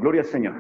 gloria al Señor.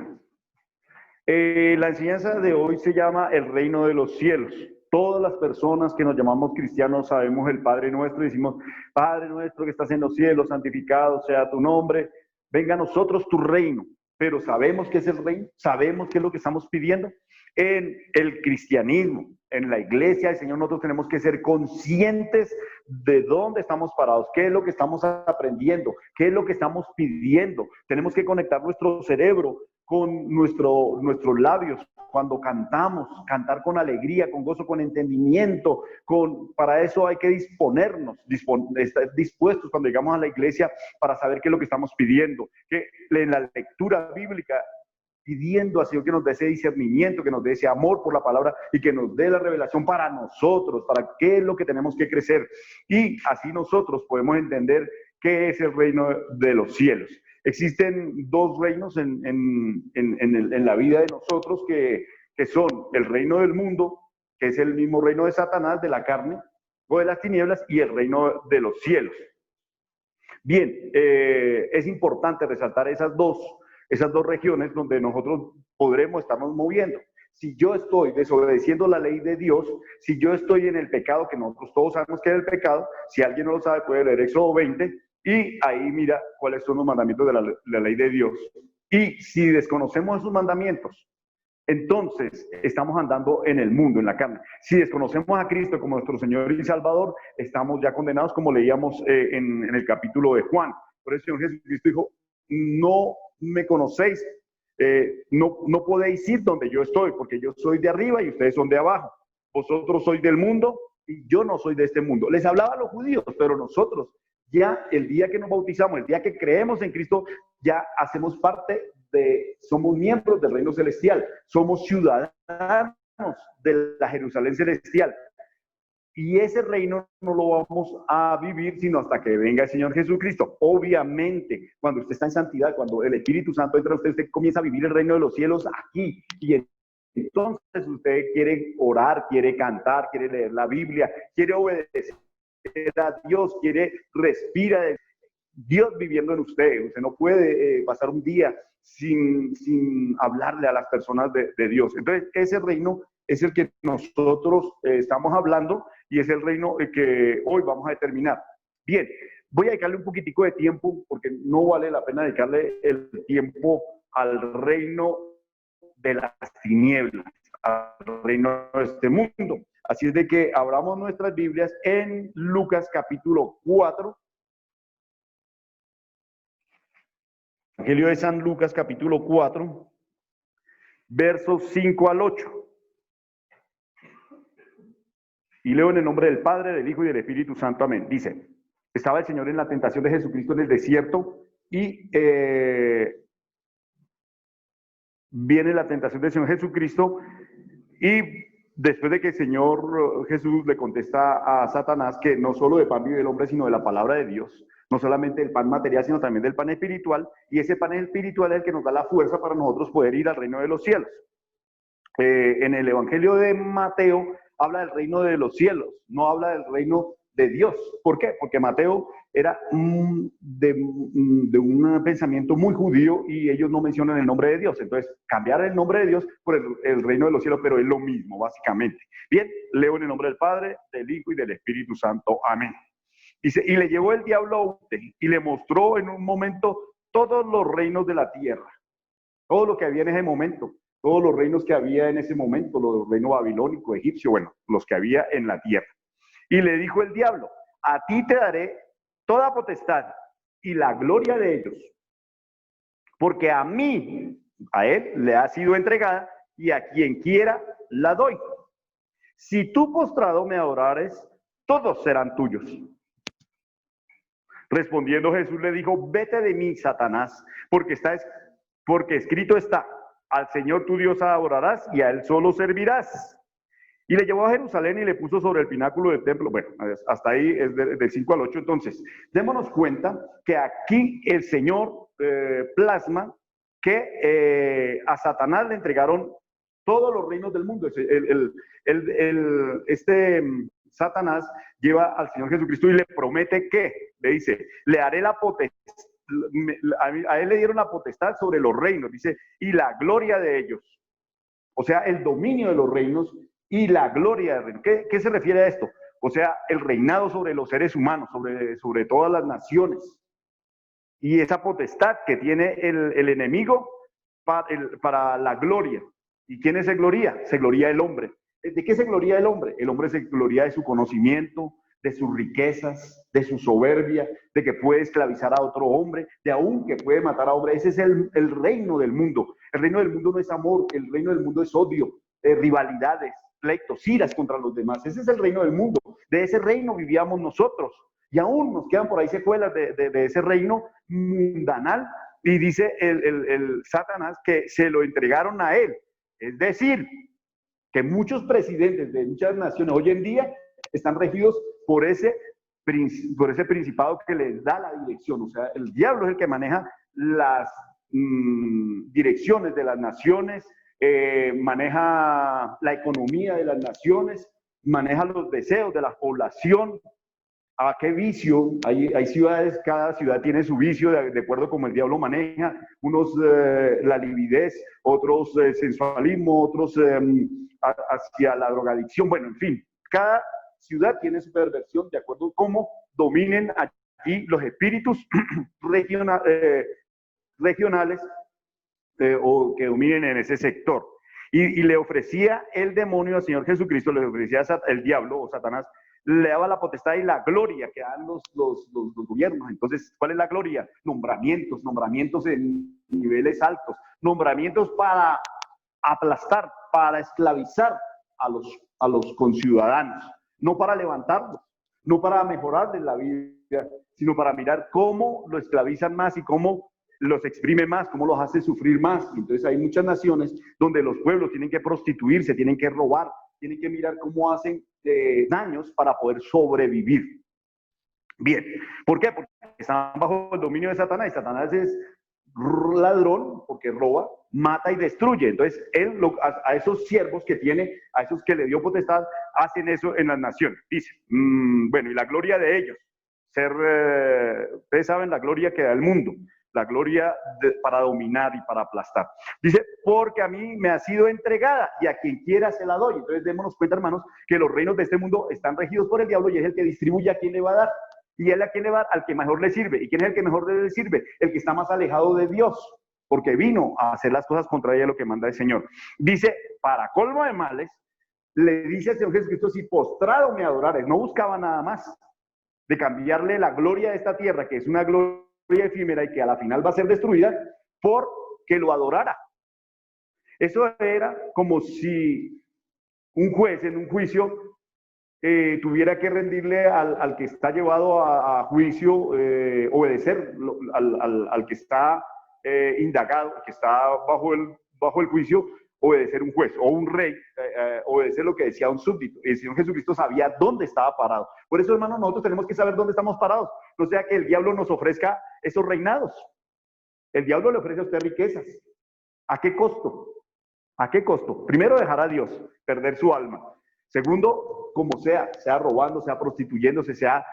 La enseñanza de hoy se llama el reino de los cielos. Todas las personas que nos llamamos cristianos sabemos el Padre Nuestro y decimos, Padre nuestro que estás en los cielos, santificado sea tu nombre, venga a nosotros tu reino. Pero sabemos qué es el reino, sabemos qué es lo que estamos pidiendo. En el cristianismo, en la iglesia del Señor, nosotros tenemos que ser conscientes de dónde estamos parados, qué es lo que estamos aprendiendo, qué es lo que estamos pidiendo. Tenemos que conectar nuestro cerebro con nuestros labios cuando cantamos, cantar con alegría, con gozo, con entendimiento. Para eso hay que disponernos, estar dispuestos cuando llegamos a la iglesia para saber qué es lo que estamos pidiendo. Que en la lectura bíblica, pidiendo al Señor que nos dé ese discernimiento, que nos dé ese amor por la palabra y que nos dé la revelación para nosotros, para qué es lo que tenemos que crecer. Y así nosotros podemos entender qué es el reino de los cielos. Existen dos reinos en la vida de nosotros que son el reino del mundo, que es el mismo reino de Satanás, de la carne o de las tinieblas, y el reino de los cielos. Bien, es importante resaltar esas dos regiones donde nosotros podremos estarnos moviendo. Si yo estoy desobedeciendo la ley de Dios, si yo estoy en el pecado, que nosotros todos sabemos que es el pecado, si alguien no lo sabe puede leer Éxodo 20, y ahí mira cuáles son los mandamientos de la ley de Dios. Y si desconocemos esos mandamientos, entonces estamos andando en el mundo, en la carne. Si desconocemos a Cristo como nuestro Señor y Salvador, estamos ya condenados, como leíamos en el capítulo de Juan. Por eso el Señor Jesucristo dijo, no me conocéis, no podéis ir donde yo estoy, porque yo soy de arriba y ustedes son de abajo. Vosotros sois del mundo y yo no soy de este mundo. Les hablaba a los judíos, pero nosotros ya el día que nos bautizamos, el día que creemos en Cristo, ya hacemos parte somos miembros del reino celestial, somos ciudadanos de la Jerusalén celestial. Y ese reino no lo vamos a vivir sino hasta que venga el Señor Jesucristo. Obviamente, cuando usted está en santidad, cuando el Espíritu Santo entra a usted, usted comienza a vivir el reino de los cielos aquí. Y entonces usted quiere orar, quiere cantar, quiere leer la Biblia, quiere obedecer a Dios, quiere respirar Dios viviendo en usted. Usted no puede pasar un día sin hablarle a las personas de Dios. Entonces, ese reino es el que nosotros estamos hablando y es el reino que hoy vamos a determinar. Bien, voy a dedicarle un poquitico de tiempo porque no vale la pena dedicarle el tiempo al reino de las tinieblas, al reino de este mundo. Así es de que abramos nuestras Biblias en Lucas capítulo 4. Evangelio de San Lucas, capítulo 4, versos 5 al 8. Y leo en el nombre del Padre, del Hijo y del Espíritu Santo. Amén. Dice, estaba el Señor en la tentación de Jesucristo en el desierto y viene la tentación del Señor Jesucristo y después de que el Señor Jesús le contesta a Satanás que no solo de pan vive el hombre, sino de la palabra de Dios, no solamente del pan material, sino también del pan espiritual, y ese pan espiritual es el que nos da la fuerza para nosotros poder ir al reino de los cielos. En el Evangelio de Mateo habla del reino de los cielos, no habla del reino de Dios. ¿Por qué? Porque Mateo era de un pensamiento muy judío y ellos no mencionan el nombre de Dios. Entonces, cambiar el nombre de Dios por el reino de los cielos, pero es lo mismo, básicamente. Bien, leo en el nombre del Padre, del Hijo y del Espíritu Santo. Amén. Dice, y le llevó el diablo a usted y le mostró en un momento todos los reinos de la tierra, todo lo que había en ese momento, todos los reinos que había en ese momento, los reinos babilónico, egipcio, bueno, los que había en la tierra. Y le dijo el diablo, a ti te daré toda potestad y la gloria de ellos, porque a mí, a él, le ha sido entregada y a quien quiera la doy. Si tú postrado me adorares, todos serán tuyos. Respondiendo Jesús le dijo, vete de mí, Satanás, porque escrito está, al Señor tu Dios adorarás y a Él solo servirás. Y le llevó a Jerusalén y le puso sobre el pináculo del templo. Bueno, hasta ahí es del 5 al 8. Entonces, démonos cuenta que aquí el Señor plasma que a Satanás le entregaron todos los reinos del mundo. Satanás lleva al Señor Jesucristo y le promete que, le dice, le haré la potestad a él le dieron la potestad sobre los reinos, dice, y la gloria de ellos. O sea, el dominio de los reinos y la gloria del reino. ¿Qué se refiere a esto? O sea, el reinado sobre los seres humanos, sobre todas las naciones. Y esa potestad que tiene el enemigo para la gloria. ¿Y quién se gloria? Se gloria el hombre. ¿De qué se gloria el hombre? El hombre se gloria de su conocimiento, de sus riquezas, de su soberbia, de que puede esclavizar a otro hombre, de aún que puede matar a hombre. Ese es el reino del mundo. El reino del mundo no es amor, el reino del mundo es odio, rivalidades, pleitos, iras contra los demás. Ese es el reino del mundo. De ese reino vivíamos nosotros. Y aún nos quedan por ahí secuelas de ese reino mundanal. Y dice el Satanás que se lo entregaron a él. Es decir, que muchos presidentes de muchas naciones hoy en día están regidos por ese principado que les da la dirección. O sea, el diablo es el que maneja las direcciones de las naciones, maneja la economía de las naciones, maneja los deseos de la población. ¿A qué vicio? Hay ciudades, cada ciudad tiene su vicio de acuerdo como el diablo maneja. Unos la lividez, otros sensualismo, otros hacia la drogadicción. Bueno, en fin, cada ciudad tiene su perversión de acuerdo a cómo dominen allí los espíritus regionales o que dominen en ese sector. Y le ofrecía el demonio al Señor Jesucristo, le ofrecía el diablo o Satanás, le daba la potestad y la gloria que dan los gobiernos. Entonces, ¿cuál es la gloria? Nombramientos en niveles altos, nombramientos para aplastar, para esclavizar a los conciudadanos, no para levantarlos, no para mejorarles la vida, sino para mirar cómo lo esclavizan más y cómo los exprime más, cómo los hace sufrir más. Entonces hay muchas naciones donde los pueblos tienen que prostituirse, tienen que robar, tienen que mirar cómo hacen daños para poder sobrevivir. Bien, ¿por qué? Porque están bajo el dominio de Satanás, y Satanás es ladrón porque roba, mata y destruye. Entonces él a esos siervos que tiene, a esos que le dio potestad, hacen eso en las naciones. Dice, bueno, y la gloria de ellos, ustedes saben la gloria que da el mundo, la gloria para dominar y para aplastar. Dice, porque a mí me ha sido entregada y a quien quiera se la doy. Entonces démonos cuenta, hermanos, que los reinos de este mundo están regidos por el diablo y es el que distribuye a quien le va a dar. Y él a quien le va a dar, al que mejor le sirve. ¿Y quién es el que mejor le sirve? El que está más alejado de Dios, porque vino a hacer las cosas contrarias a lo que manda el Señor. Dice, para colmo de males, le dice al Señor Jesucristo, si postrado me adorares, no buscaba nada más de cambiarle la gloria de esta tierra, que es una gloria efímera y que a la final va a ser destruida, por que lo adorara. Eso era como si un juez en un juicio tuviera que rendirle al que está llevado a juicio, obedecer al que está indagado, que está bajo el juicio, obedecer un juez o un rey, obedecer lo que decía un súbdito. El Señor Jesucristo sabía dónde estaba parado. Por eso, hermanos, nosotros tenemos que saber dónde estamos parados. No sea que el diablo nos ofrezca esos reinados. El diablo le ofrece a usted riquezas. ¿A qué costo? ¿A qué costo? Primero, dejar a Dios, perder su alma. Segundo, como sea robando, sea prostituyéndose, sea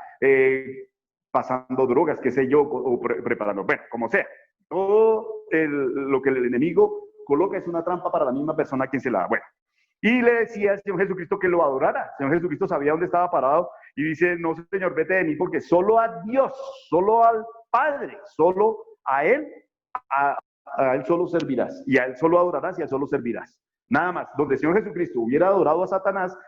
pasando drogas, qué sé yo, o preparando, bueno, como sea. Todo lo que el enemigo coloca es una trampa para la misma persona a quien se la da. Bueno, y le decía al Señor Jesucristo que lo adorara. El Señor Jesucristo sabía dónde estaba parado y dice, no, Señor, vete de mí, porque solo a Dios, solo al Padre, solo a Él, a Él solo servirás, y a Él solo adorarás y a Él solo servirás. Nada más. Donde el Señor Jesucristo hubiera adorado a Satanás,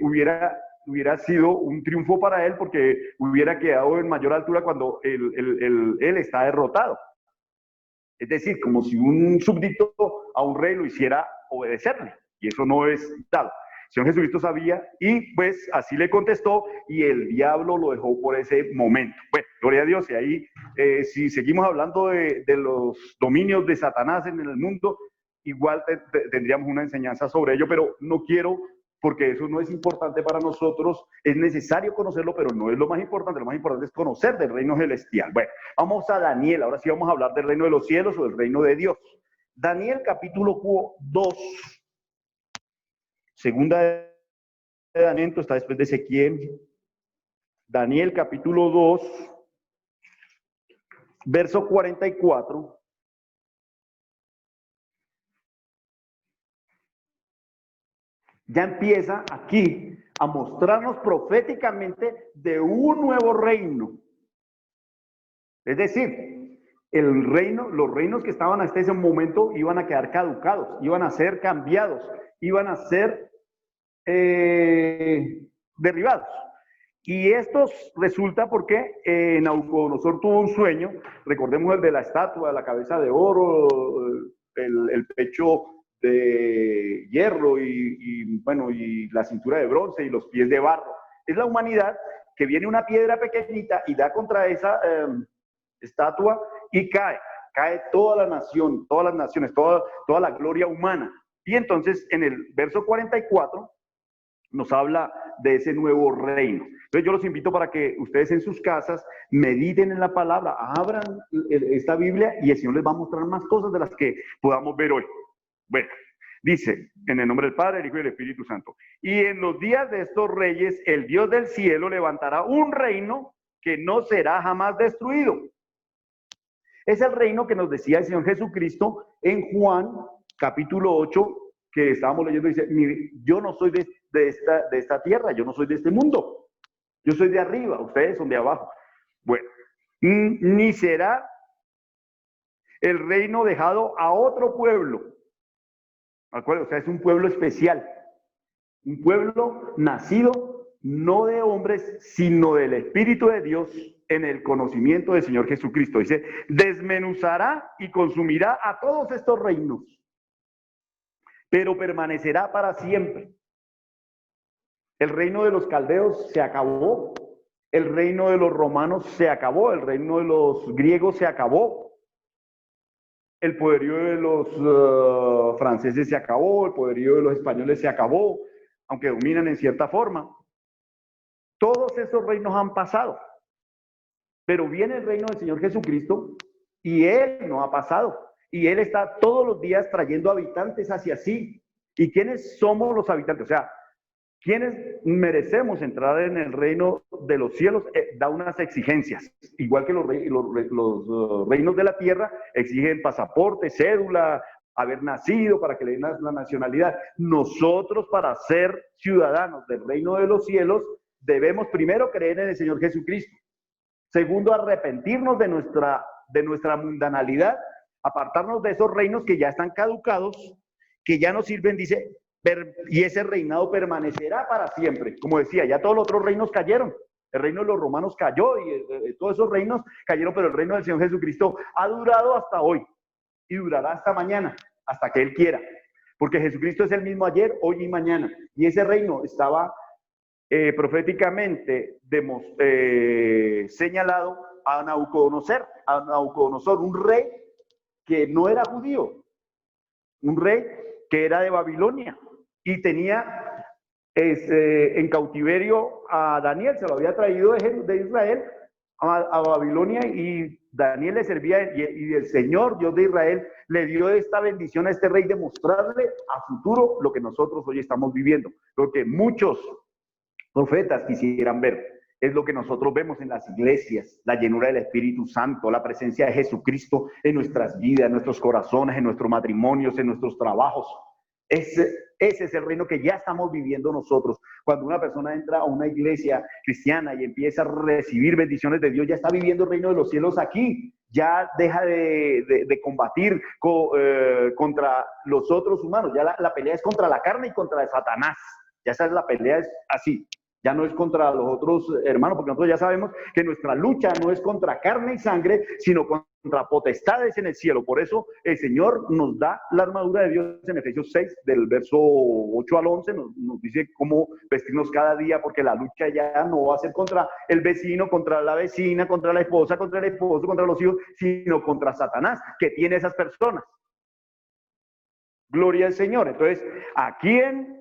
hubiera sido un triunfo para Él, porque hubiera quedado en mayor altura cuando Él está derrotado. Es decir, como si un súbdito a un rey lo hiciera obedecerle, y eso no es tal. El Señor Jesucristo sabía y pues así le contestó, y el diablo lo dejó por ese momento. Bueno, gloria a Dios. Y ahí, si seguimos hablando de los dominios de Satanás en el mundo, igual tendríamos una enseñanza sobre ello, pero no quiero, porque eso no es importante para nosotros. Es necesario conocerlo, pero no es lo más importante. Lo más importante es conocer del reino celestial. Bueno, vamos a Daniel. Ahora sí vamos a hablar del reino de los cielos o del reino de Dios. Daniel capítulo 2. Segunda de Daniel, está después de Ezequiel. Daniel capítulo 2. verso 44, ya empieza aquí a mostrarnos proféticamente de un nuevo reino. Es decir, los reinos que estaban hasta ese momento iban a quedar caducados, iban a ser cambiados, iban a ser derribados. Y esto resulta porque Nabucodonosor tuvo un sueño, recordemos el de la estatua, la cabeza de oro, el pecho de hierro bueno, y la cintura de bronce y los pies de barro. Es la humanidad que viene una piedra pequeñita y da contra esa estatua y cae toda la nación, todas las naciones, toda la gloria humana. Y entonces en el verso 44 nos habla de ese nuevo reino. Entonces yo los invito para que ustedes en sus casas mediten en la palabra, abran esta Biblia y el Señor les va a mostrar más cosas de las que podamos ver hoy. Bueno, dice, en el nombre del Padre, del Hijo y del Espíritu Santo. Y en los días de estos reyes, el Dios del cielo levantará un reino que no será jamás destruido. Es el reino que nos decía el Señor Jesucristo en Juan capítulo 8, que estábamos leyendo, dice, yo no soy de esta tierra, yo no soy de este mundo, yo soy de arriba, ustedes son de abajo. Bueno, ni será el reino dejado a otro pueblo. ¿Acuerdo? O sea, es un pueblo especial, un pueblo nacido no de hombres, sino del Espíritu de Dios en el conocimiento del Señor Jesucristo. Dice, desmenuzará y consumirá a todos estos reinos, pero permanecerá para siempre. El reino de los caldeos se acabó, el reino de los romanos se acabó, el reino de los griegos se acabó, el poderío de los franceses se acabó, el poderío de los españoles se acabó, aunque dominan en cierta forma. Todos esos reinos han pasado, pero viene el reino del Señor Jesucristo y Él no ha pasado. Y Él está todos los días trayendo habitantes hacia sí. ¿Y quiénes somos los habitantes? O sea, ¿quiénes merecemos entrar en el reino de los cielos? Da unas exigencias. Igual que los reinos de la tierra exigen pasaporte, cédula, haber nacido para que le den la nacionalidad. Nosotros, para ser ciudadanos del reino de los cielos, debemos primero creer en el Señor Jesucristo. Segundo, arrepentirnos de nuestra mundanalidad, apartarnos de esos reinos que ya están caducados, que ya no sirven, dice, y ese reinado permanecerá para siempre. Como decía, ya todos los otros reinos cayeron. El reino de los romanos cayó y todos esos reinos cayeron, pero el reino del Señor Jesucristo ha durado hasta hoy y durará hasta mañana, hasta que Él quiera. Porque Jesucristo es el mismo ayer, hoy y mañana. Y ese reino estaba proféticamente señalado a Nabucodonosor, un rey que no era judío, un rey que era de Babilonia y tenía en cautiverio a Daniel, se lo había traído de Israel a Babilonia y Daniel le servía y el Señor, Dios de Israel, le dio esta bendición a este rey de mostrarle a futuro lo que nosotros hoy estamos viviendo, lo que muchos profetas quisieran ver. Es lo que nosotros vemos en las iglesias, la llenura del Espíritu Santo, la presencia de Jesucristo en nuestras vidas, en nuestros corazones, en nuestros matrimonios, en nuestros trabajos. Ese es el reino que ya estamos viviendo nosotros. Cuando una persona entra a una iglesia cristiana y empieza a recibir bendiciones de Dios, ya está viviendo el reino de los cielos aquí. Ya deja de combatir contra los otros humanos. Ya la pelea es contra la carne y contra Satanás. Ya esa es la pelea, es así. Ya no es contra los otros hermanos, porque nosotros ya sabemos que nuestra lucha no es contra carne y sangre, sino contra potestades en el cielo. Por eso el Señor nos da la armadura de Dios en Efesios 6, del verso 8 al 11, nos dice cómo vestirnos cada día, porque la lucha ya no va a ser contra el vecino, contra la vecina, contra la esposa, contra el esposo, contra los hijos, sino contra Satanás, que tiene esas personas. Gloria al Señor. Entonces, aquí en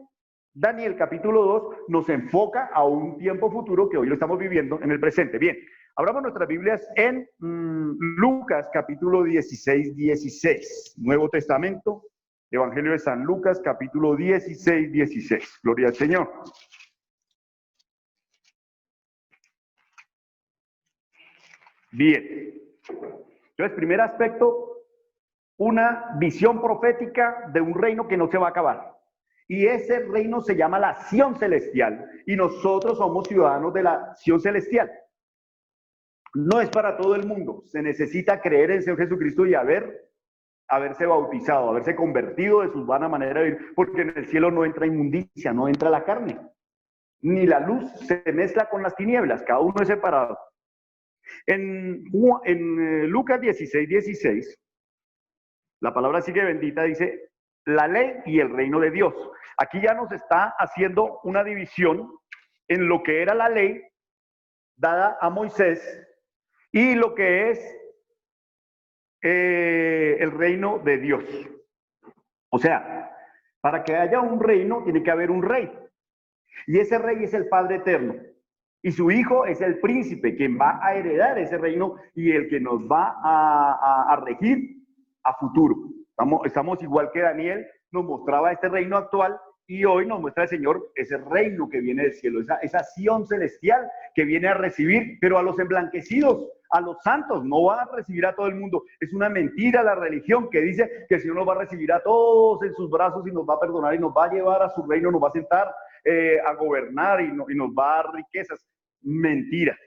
Daniel capítulo 2 nos enfoca a un tiempo futuro que hoy lo estamos viviendo en el presente. Bien, abramos nuestras Biblias en Lucas capítulo 16. Nuevo Testamento, Evangelio de San Lucas capítulo 16. Gloria al Señor. Bien. Entonces, primer aspecto, una visión profética de un reino que no se va a acabar. Y ese reino se llama la Sion celestial. Y nosotros somos ciudadanos de la Sion celestial. No es para todo el mundo. Se necesita creer en el Señor Jesucristo y haberse bautizado, haberse convertido de su vana manera de vivir, porque en el cielo no entra inmundicia, no entra la carne, ni la luz se mezcla con las tinieblas, cada uno es separado. En Lucas 16:16, la palabra sigue bendita, dice, la ley y el reino de Dios. Aquí ya nos está haciendo una división en lo que era la ley dada a Moisés y lo que es el reino de Dios. O sea, para que haya un reino tiene que haber un rey. Y ese rey es el Padre Eterno. Y su hijo es el príncipe, quien va a heredar ese reino y el que nos va a regir a futuro. Estamos igual que Daniel nos mostraba este reino actual y hoy nos muestra el Señor ese reino que viene del cielo, esa Sion celestial que viene a recibir, pero a los emblanquecidos, a los santos, no va a recibir a todo el mundo. Es una mentira la religión que dice que el Señor nos va a recibir a todos en sus brazos y nos va a perdonar y nos va a llevar a su reino, nos va a sentar a gobernar y nos va a dar riquezas. Mentira.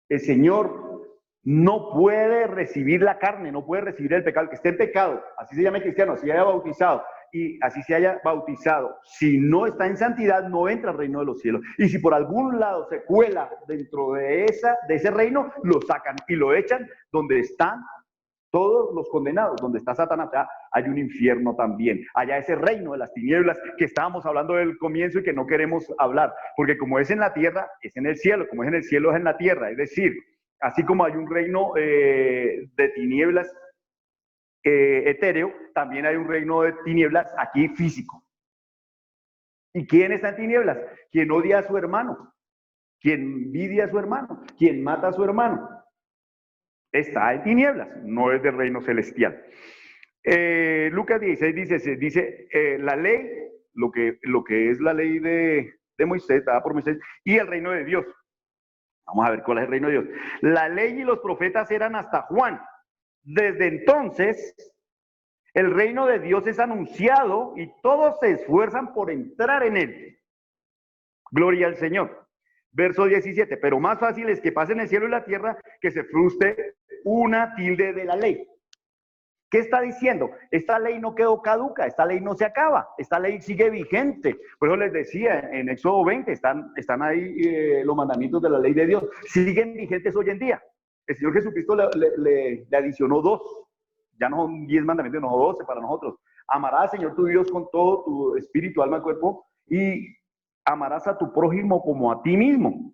El Señor no puede recibir la carne, no puede recibir el pecado. El que esté en pecado, así se llame cristiano, así haya bautizado y así se haya bautizado, si no está en santidad, no entra al reino de los cielos. Y si por algún lado se cuela dentro de ese reino, lo sacan y lo echan donde están todos los condenados, donde está Satanás. O sea, hay un infierno también. Allá ese reino de las tinieblas que estábamos hablando del comienzo y que no queremos hablar, porque como es en la tierra, es en el cielo, como es en el cielo, es en la tierra. Es decir, así como hay un reino de tinieblas etéreo, también hay un reino de tinieblas aquí físico. ¿Y quién está en tinieblas? Quien odia a su hermano, quien envidia a su hermano, quien mata a su hermano. Está en tinieblas, no es del reino celestial. Lucas 16 dice la ley, lo que es la ley de Moisés, dada por Moisés, y el reino de Dios. Vamos a ver cuál es el reino de Dios. La ley y los profetas eran hasta Juan. Desde entonces, el reino de Dios es anunciado y todos se esfuerzan por entrar en él. Gloria al Señor. Verso 17, pero más fácil es que pasen el cielo y la tierra que se frustre una tilde de la ley. ¿Qué está diciendo? Esta ley no quedó caduca, esta ley no se acaba, esta ley sigue vigente. Por eso les decía, en Éxodo 20 están ahí los mandamientos de la ley de Dios, siguen vigentes hoy en día. El Señor Jesucristo le adicionó 2, ya no son 10 mandamientos, no 12 para nosotros. Amarás al Señor tu Dios con todo tu espíritu, alma, cuerpo, y amarás a tu prójimo como a ti mismo.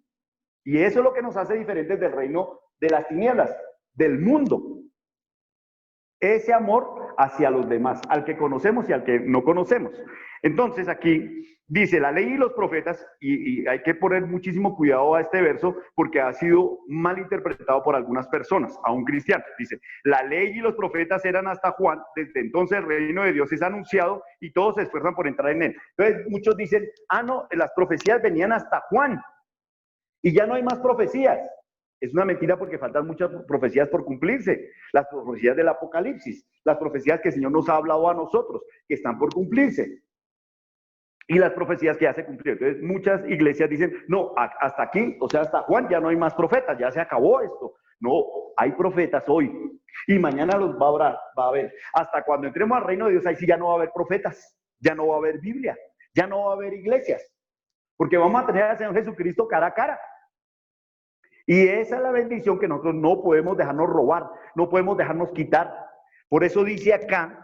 Y eso es lo que nos hace diferentes del reino de las tinieblas, del mundo. Ese amor hacia los demás, al que conocemos y al que no conocemos. Entonces aquí dice la ley y los profetas, y hay que poner muchísimo cuidado a este verso porque ha sido mal interpretado por algunas personas, aún cristianos. Dice, la ley y los profetas eran hasta Juan, desde entonces el reino de Dios es anunciado y todos se esfuerzan por entrar en él. Entonces muchos dicen, no, las profecías venían hasta Juan y ya no hay más profecías. Es una mentira porque faltan muchas profecías por cumplirse. Las profecías del Apocalipsis, las profecías que el Señor nos ha hablado a nosotros, que están por cumplirse. Y las profecías que ya se cumplieron. Entonces muchas iglesias dicen, no, hasta aquí, o sea, hasta Juan ya no hay más profetas, ya se acabó esto. No, hay profetas hoy y mañana los va a haber. Hasta cuando entremos al reino de Dios, ahí sí ya no va a haber profetas, ya no va a haber Biblia, ya no va a haber iglesias, porque vamos a tener al Señor Jesucristo cara a cara. Y esa es la bendición que nosotros no podemos dejarnos robar, no podemos dejarnos quitar. Por eso dice acá,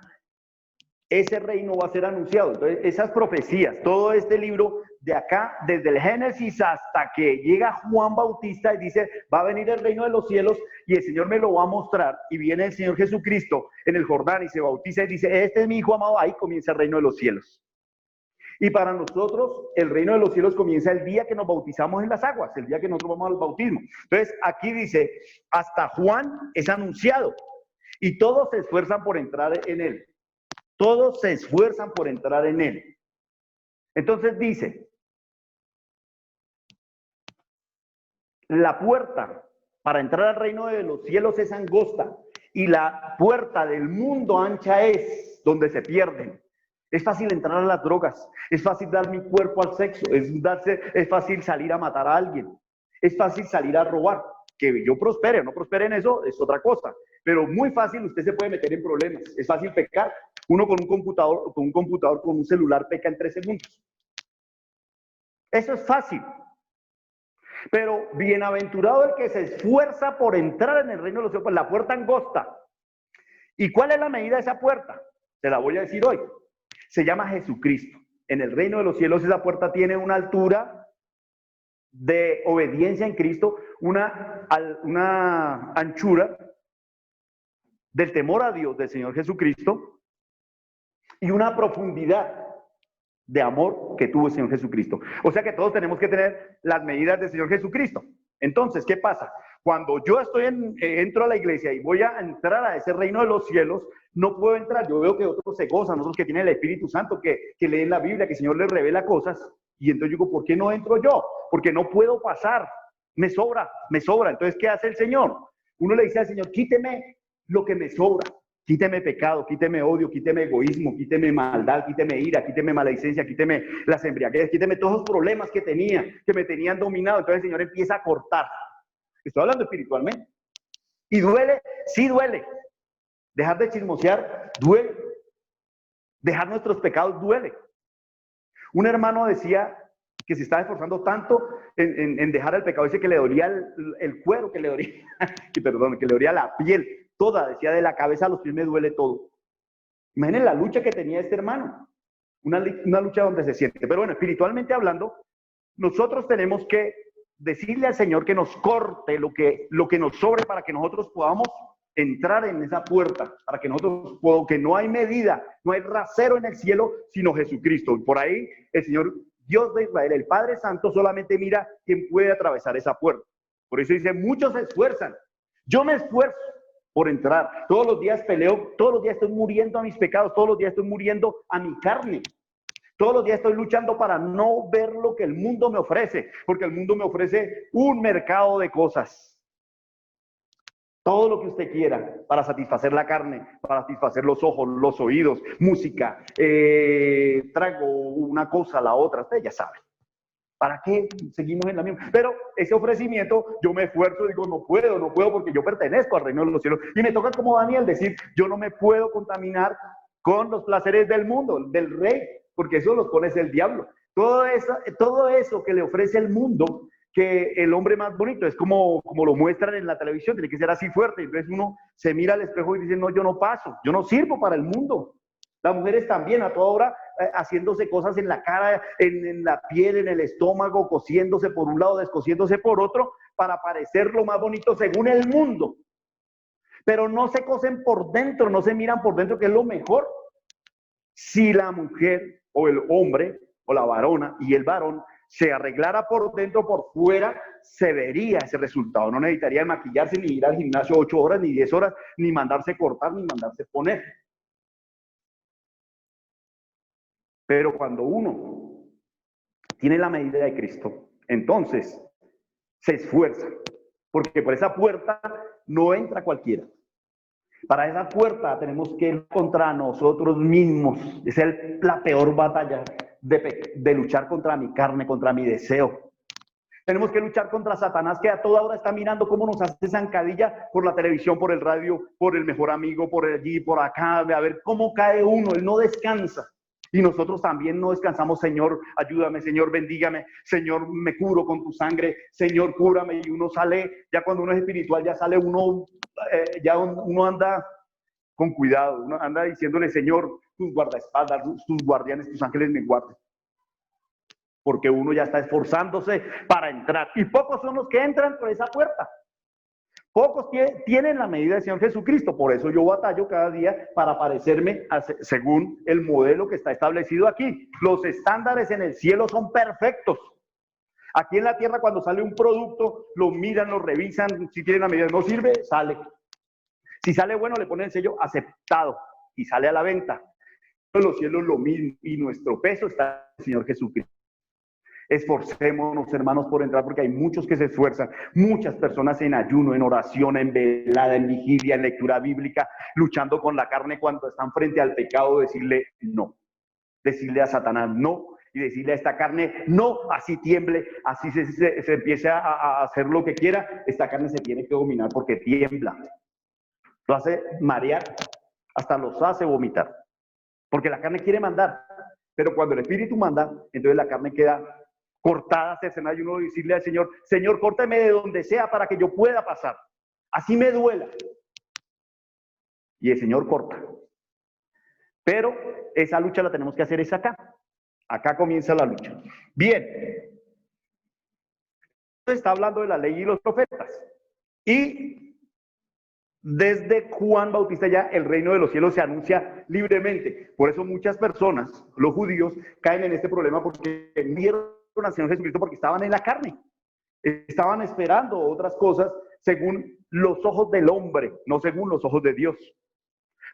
ese reino va a ser anunciado. Entonces, esas profecías, todo este libro de acá, desde el Génesis hasta que llega Juan Bautista y dice, va a venir el reino de los cielos y el Señor me lo va a mostrar. Y viene el Señor Jesucristo en el Jordán y se bautiza y dice, este es mi hijo amado, ahí comienza el reino de los cielos. Y para nosotros, el reino de los cielos comienza el día que nos bautizamos en las aguas, el día que nosotros vamos al bautismo. Entonces, aquí dice, hasta Juan es anunciado y todos se esfuerzan por entrar en él. Todos se esfuerzan por entrar en él. Entonces dice, la puerta Para entrar al reino de los cielos es angosta y la puerta del mundo ancha es donde se pierden. Es fácil entrar a las drogas, es fácil dar mi cuerpo al sexo, es fácil salir a matar a alguien, es fácil salir a robar. Que yo prospere o no prospere en eso es otra cosa, pero muy fácil usted se puede meter en problemas, es fácil pecar. Uno con un computador, con un celular peca en 3 segundos. Eso es fácil. Pero bienaventurado el que se esfuerza por entrar en el reino de los cielos, por la puerta angosta. ¿Y cuál es la medida de esa puerta? Te la voy a decir hoy. Se llama Jesucristo. En el reino de los cielos esa puerta tiene una altura de obediencia en Cristo, una anchura del temor a Dios del Señor Jesucristo y una profundidad de amor que tuvo el Señor Jesucristo. O sea que todos tenemos que tener las medidas del Señor Jesucristo. Entonces, ¿qué pasa? Cuando yo entro a la iglesia y voy a entrar a ese reino de los cielos, no puedo entrar. Yo veo que otros se gozan, otros que tienen el Espíritu Santo, que leen la Biblia, que el Señor les revela cosas. Y entonces yo digo, ¿por qué no entro yo? Porque no puedo pasar. Me sobra. Entonces, ¿qué hace el Señor? Uno le dice al Señor, quíteme lo que me sobra. Quíteme pecado, quíteme odio, quíteme egoísmo, quíteme maldad, quíteme ira, quíteme maledicencia, quíteme las embriaguez, quíteme todos los problemas que tenía, que me tenían dominado. Entonces el Señor empieza a cortar. Estoy hablando espiritualmente. Y duele, sí duele. Dejar de chismosear duele. Dejar nuestros pecados duele. Un hermano decía que se estaba esforzando tanto en dejar el pecado, dice que le dolía el cuero, que le dolía la piel toda, decía, de la cabeza a los pies me duele todo. Imaginen la lucha que tenía este hermano, una lucha donde se siente. Pero bueno, espiritualmente hablando, nosotros tenemos que decirle al Señor que nos corte lo que nos sobre para que nosotros podamos entrar en esa puerta, para que nosotros podamos, que no hay medida, no hay rasero en el cielo, sino Jesucristo. Y por ahí el Señor Dios de Israel, el Padre Santo, solamente mira quién puede atravesar esa puerta. Por eso dice, muchos se esfuerzan. Yo me esfuerzo por entrar. Todos los días peleo, todos los días estoy muriendo a mis pecados, todos los días estoy muriendo a mi carne. Todos los días estoy luchando para no ver lo que el mundo me ofrece, porque el mundo me ofrece un mercado de cosas. Todo lo que usted quiera para satisfacer la carne, para satisfacer los ojos, los oídos, música, trago una cosa, la otra, usted ya sabe. ¿Para qué seguimos en la misma? Pero ese ofrecimiento, yo me esfuerzo, digo, no puedo porque yo pertenezco al reino de los cielos. Y me toca como Daniel decir, yo no me puedo contaminar con los placeres del mundo, del rey, porque eso los pone el diablo. Todo eso que le ofrece el mundo, que el hombre más bonito, es como lo muestran en la televisión, tiene que ser así fuerte. Entonces uno se mira al espejo y dice, no, yo no paso, yo no sirvo para el mundo. Las mujeres también a toda hora haciéndose cosas en la cara, en la piel, en el estómago, cosiéndose por un lado, descosiéndose por otro, para parecer lo más bonito según el mundo. Pero no se cosen por dentro, no se miran por dentro, que es lo mejor. Si la mujer o el hombre o la varona y el varón se arreglara por dentro, por fuera, se vería ese resultado. No necesitaría maquillarse, ni ir al gimnasio 8 horas, ni 10 horas, ni mandarse cortar, ni mandarse poner. Pero cuando uno tiene la medida de Cristo, entonces se esfuerza, porque por esa puerta no entra cualquiera. Para esa puerta tenemos que ir contra nosotros mismos. Es la peor batalla de luchar contra mi carne, contra mi deseo. Tenemos que luchar contra Satanás, que a toda hora está mirando cómo nos hace zancadilla por la televisión, por el radio, por el mejor amigo, por allí, por acá, a ver cómo cae uno. Él no descansa. Y nosotros también no descansamos. Señor, ayúdame, Señor, bendígame, Señor, me curo con tu sangre, Señor, cúrame. Y uno sale, ya cuando uno es espiritual, ya sale uno, ya uno anda con cuidado, uno anda diciéndole, Señor, tus guardaespaldas, tus guardianes, tus ángeles me guarden. Porque uno ya está esforzándose para entrar. Y pocos son los que entran por esa puerta. Pocos tienen la medida del Señor Jesucristo. Por eso yo batallo cada día para parecerme según el modelo que está establecido aquí. Los estándares en el cielo son perfectos. Aquí en la tierra, cuando sale un producto, lo miran, lo revisan. Si tiene la medida, no sirve, sale. Si sale bueno, le ponen el sello aceptado y sale a la venta. En los cielos lo mismo. Y nuestro peso está en el Señor Jesucristo. Esforcémonos, hermanos, por entrar, porque hay muchos que se esfuerzan, muchas personas en ayuno, en oración, en velada, en vigilia, en lectura bíblica, luchando con la carne cuando están frente al pecado, decirle no, decirle a Satanás no, y decirle a esta carne no, así tiemble, así se empiece a hacer lo que quiera, esta carne se tiene que dominar porque tiembla, lo hace marear, hasta los hace vomitar, porque la carne quiere mandar, pero cuando el Espíritu manda, entonces la carne queda cortada, hacerse en ayuno y decirle al Señor, Señor, córtame de donde sea para que yo pueda pasar, así me duela. Y el Señor corta. Pero esa lucha la tenemos que hacer es acá. Acá comienza la lucha. Bien. Está hablando de la ley y los profetas. Y desde Juan Bautista ya el reino de los cielos se anuncia libremente. Por eso muchas personas, los judíos, caen en este problema porque vieron al Señor Jesucristo porque estaban en la carne. Estaban esperando otras cosas según los ojos del hombre, no según los ojos de Dios.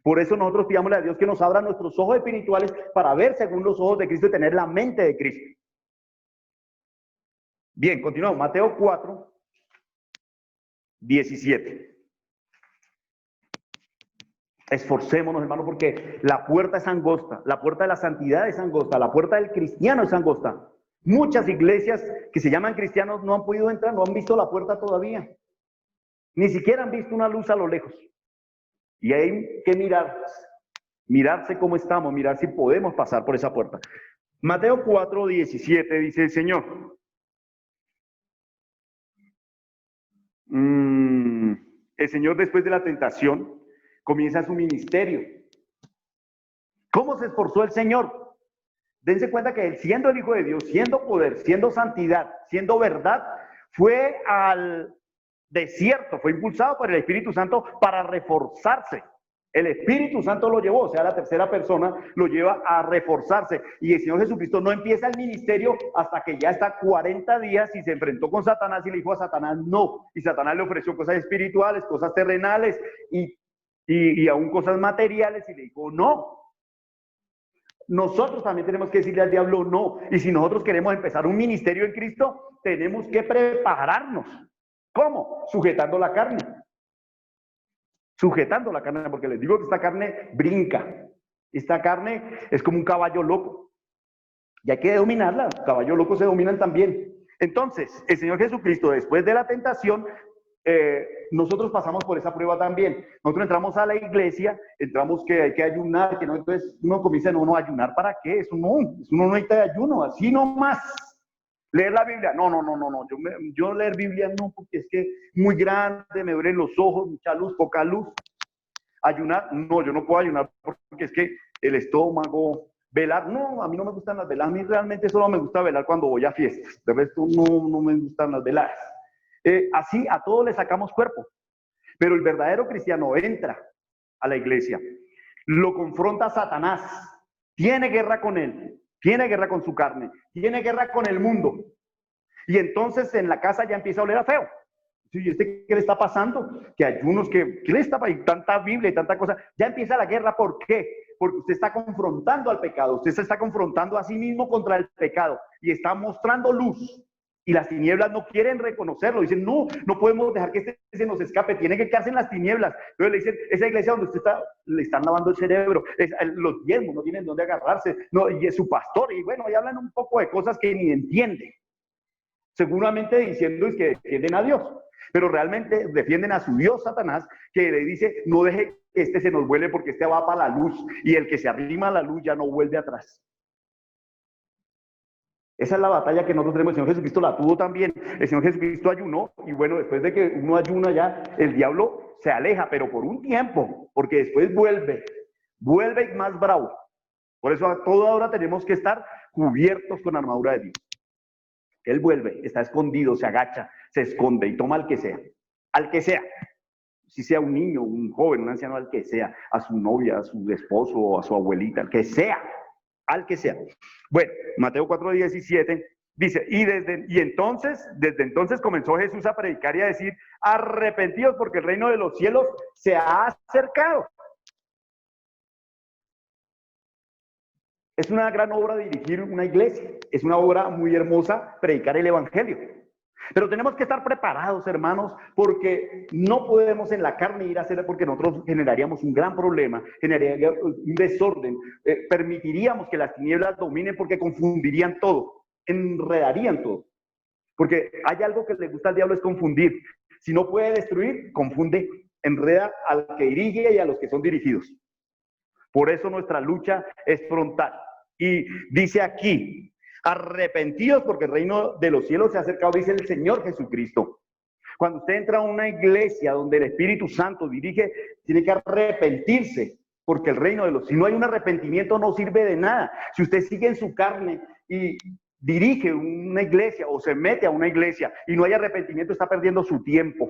Por eso nosotros pidámosle a Dios que nos abra nuestros ojos espirituales para ver según los ojos de Cristo y tener la mente de Cristo. Bien, continuamos. Mateo 4, 17. Esforcémonos, hermanos, porque la puerta es angosta, la puerta de la santidad es angosta, la puerta del cristiano es angosta. Muchas iglesias que se llaman cristianos no han podido entrar, no han visto la puerta todavía. Ni siquiera han visto una luz a lo lejos. Y hay que mirarse cómo estamos, mirar si podemos pasar por esa puerta. Mateo 4, 17 dice el Señor. El Señor después de la tentación comienza su ministerio. ¿Cómo se esforzó el Señor? Dense cuenta que Él, siendo el Hijo de Dios, siendo poder, siendo santidad, siendo verdad, fue al desierto, fue impulsado por el Espíritu Santo para reforzarse. El Espíritu Santo lo llevó, o sea, la tercera persona lo lleva a reforzarse. Y el Señor Jesucristo no empieza el ministerio hasta que ya está 40 días y se enfrentó con Satanás y le dijo a Satanás no. Y Satanás le ofreció cosas espirituales, cosas terrenales y aún cosas materiales y le dijo no. Nosotros también tenemos que decirle al diablo no. Y si nosotros queremos empezar un ministerio en Cristo, tenemos que prepararnos. ¿Cómo? Sujetando la carne. Sujetando la carne, porque les digo que esta carne brinca. Esta carne es como un caballo loco. Y hay que dominarla. Los caballos locos se dominan también. Entonces, el Señor Jesucristo, después de la tentación, nosotros pasamos por esa prueba también. Nosotros entramos a la iglesia, entramos que hay que ayunar, que no, entonces uno comienza no a ayunar, ¿para qué? Eso no necesita de ayuno, así nomás. Leer la Biblia, no, yo leer Biblia no, porque es que muy grande, me duelen los ojos, mucha luz, poca luz. Ayunar, no, yo no puedo ayunar porque es que el estómago, velar, no, a mí no me gustan las veladas, a mí realmente solo me gusta velar cuando voy a fiestas, de resto no me gustan las veladas. Así a todos le sacamos cuerpo, pero el verdadero cristiano entra a la iglesia, lo confronta a Satanás, tiene guerra con él, tiene guerra con su carne, tiene guerra con el mundo, y entonces en la casa ya empieza a oler a feo. ¿Y qué le está pasando? Que ayunos, ¿qué le está pasando? Tanta Biblia y tanta cosa. Ya empieza la guerra, ¿por qué? Porque usted está confrontando al pecado, usted se está confrontando a sí mismo contra el pecado y está mostrando luz. Y las tinieblas no quieren reconocerlo, dicen, no podemos dejar que este se nos escape, tiene que quedarse en las tinieblas. Entonces le dicen, esa iglesia donde usted está, le están lavando el cerebro, los diezmos no tienen dónde agarrarse, no, y es su pastor, y bueno, ahí hablan un poco de cosas que ni entiende, seguramente diciendo es que defienden a Dios, pero realmente defienden a su Dios Satanás, que le dice, no deje que este se nos vuele porque este va para la luz, y el que se arrima a la luz ya no vuelve atrás. Esa es la batalla que nosotros tenemos. El Señor Jesucristo la tuvo también. El Señor Jesucristo ayunó y bueno, después de que uno ayuna ya, el diablo se aleja, pero por un tiempo, porque después vuelve más bravo. Por eso a toda hora tenemos que estar cubiertos con la armadura de Dios. Él vuelve, está escondido, se agacha, se esconde y toma al que sea, si sea un niño, un joven, un anciano, al que sea, a su novia, a su esposo, a su abuelita, al que sea. Bueno, Mateo 4:17 dice, desde entonces comenzó Jesús a predicar y a decir, arrepentidos porque el reino de los cielos se ha acercado. Es una gran obra dirigir una iglesia, es una obra muy hermosa predicar el evangelio. Pero tenemos que estar preparados, hermanos, porque no podemos en la carne ir a hacer, porque nosotros generaríamos un gran problema, generaríamos un desorden, permitiríamos que las tinieblas dominen porque confundirían todo, enredarían todo. Porque hay algo que le gusta al diablo, es confundir. Si no puede destruir, confunde, enreda al que dirige y a los que son dirigidos. Por eso nuestra lucha es frontal. Y dice aquí, arrepentidos porque el reino de los cielos se ha acercado, dice el Señor Jesucristo. Cuando usted entra a una iglesia donde el Espíritu Santo dirige, tiene que arrepentirse, porque el reino de los... Si no hay un arrepentimiento, no sirve de nada. Si usted sigue en su carne y dirige una iglesia o se mete a una iglesia y no hay arrepentimiento, está perdiendo su tiempo.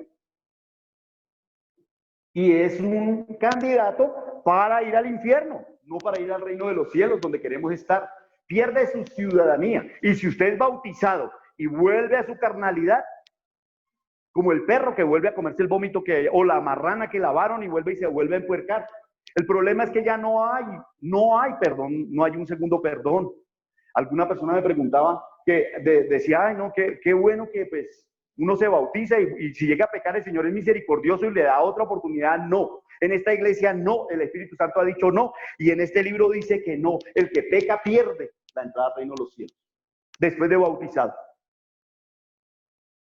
Y es un candidato para ir al infierno, no para ir al reino de los cielos donde queremos estar. Pierde su ciudadanía. Y si usted es bautizado y vuelve a su carnalidad, como el perro que vuelve a comerse el vómito o la marrana que lavaron y vuelve y se vuelve a empuercar. El problema es que ya no hay perdón, no hay un segundo perdón. Alguna persona me preguntaba decía, ay no, qué bueno que pues uno se bautiza y si llega a pecar el Señor es misericordioso y le da otra oportunidad. No, en esta iglesia no, el Espíritu Santo ha dicho no, y en este libro dice que no, el que peca pierde la entrada al reino de los cielos, después de bautizado.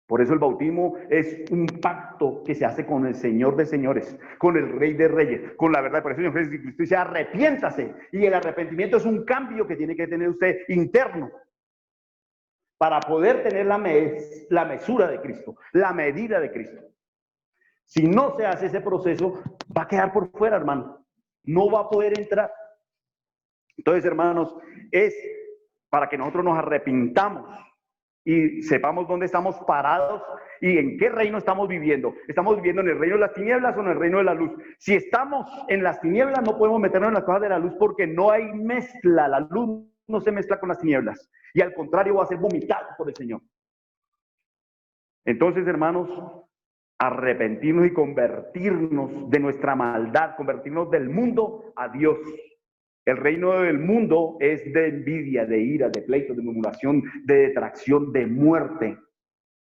Por eso el bautismo es un pacto que se hace con el Señor de señores, con el Rey de reyes, con la verdad. Por eso el Señor Jesucristo dice, arrepiéntase, y el arrepentimiento es un cambio que tiene que tener usted interno, para poder tener la mesura de Cristo, la medida de Cristo. Si no se hace ese proceso, va a quedar por fuera, hermano. No va a poder entrar. Entonces, hermanos, es para que nosotros nos arrepintamos y sepamos dónde estamos parados y en qué reino estamos viviendo. ¿Estamos viviendo en el reino de las tinieblas o en el reino de la luz? Si estamos en las tinieblas, no podemos meternos en las cosas de la luz porque no hay mezcla. La luz no se mezcla con las tinieblas. Y al contrario, va a ser vomitado por el Señor. Entonces, hermanos, arrepentirnos y convertirnos de nuestra maldad, convertirnos del mundo a Dios. El reino del mundo es de envidia, de ira, de pleito, de murmuración, de detracción, de muerte.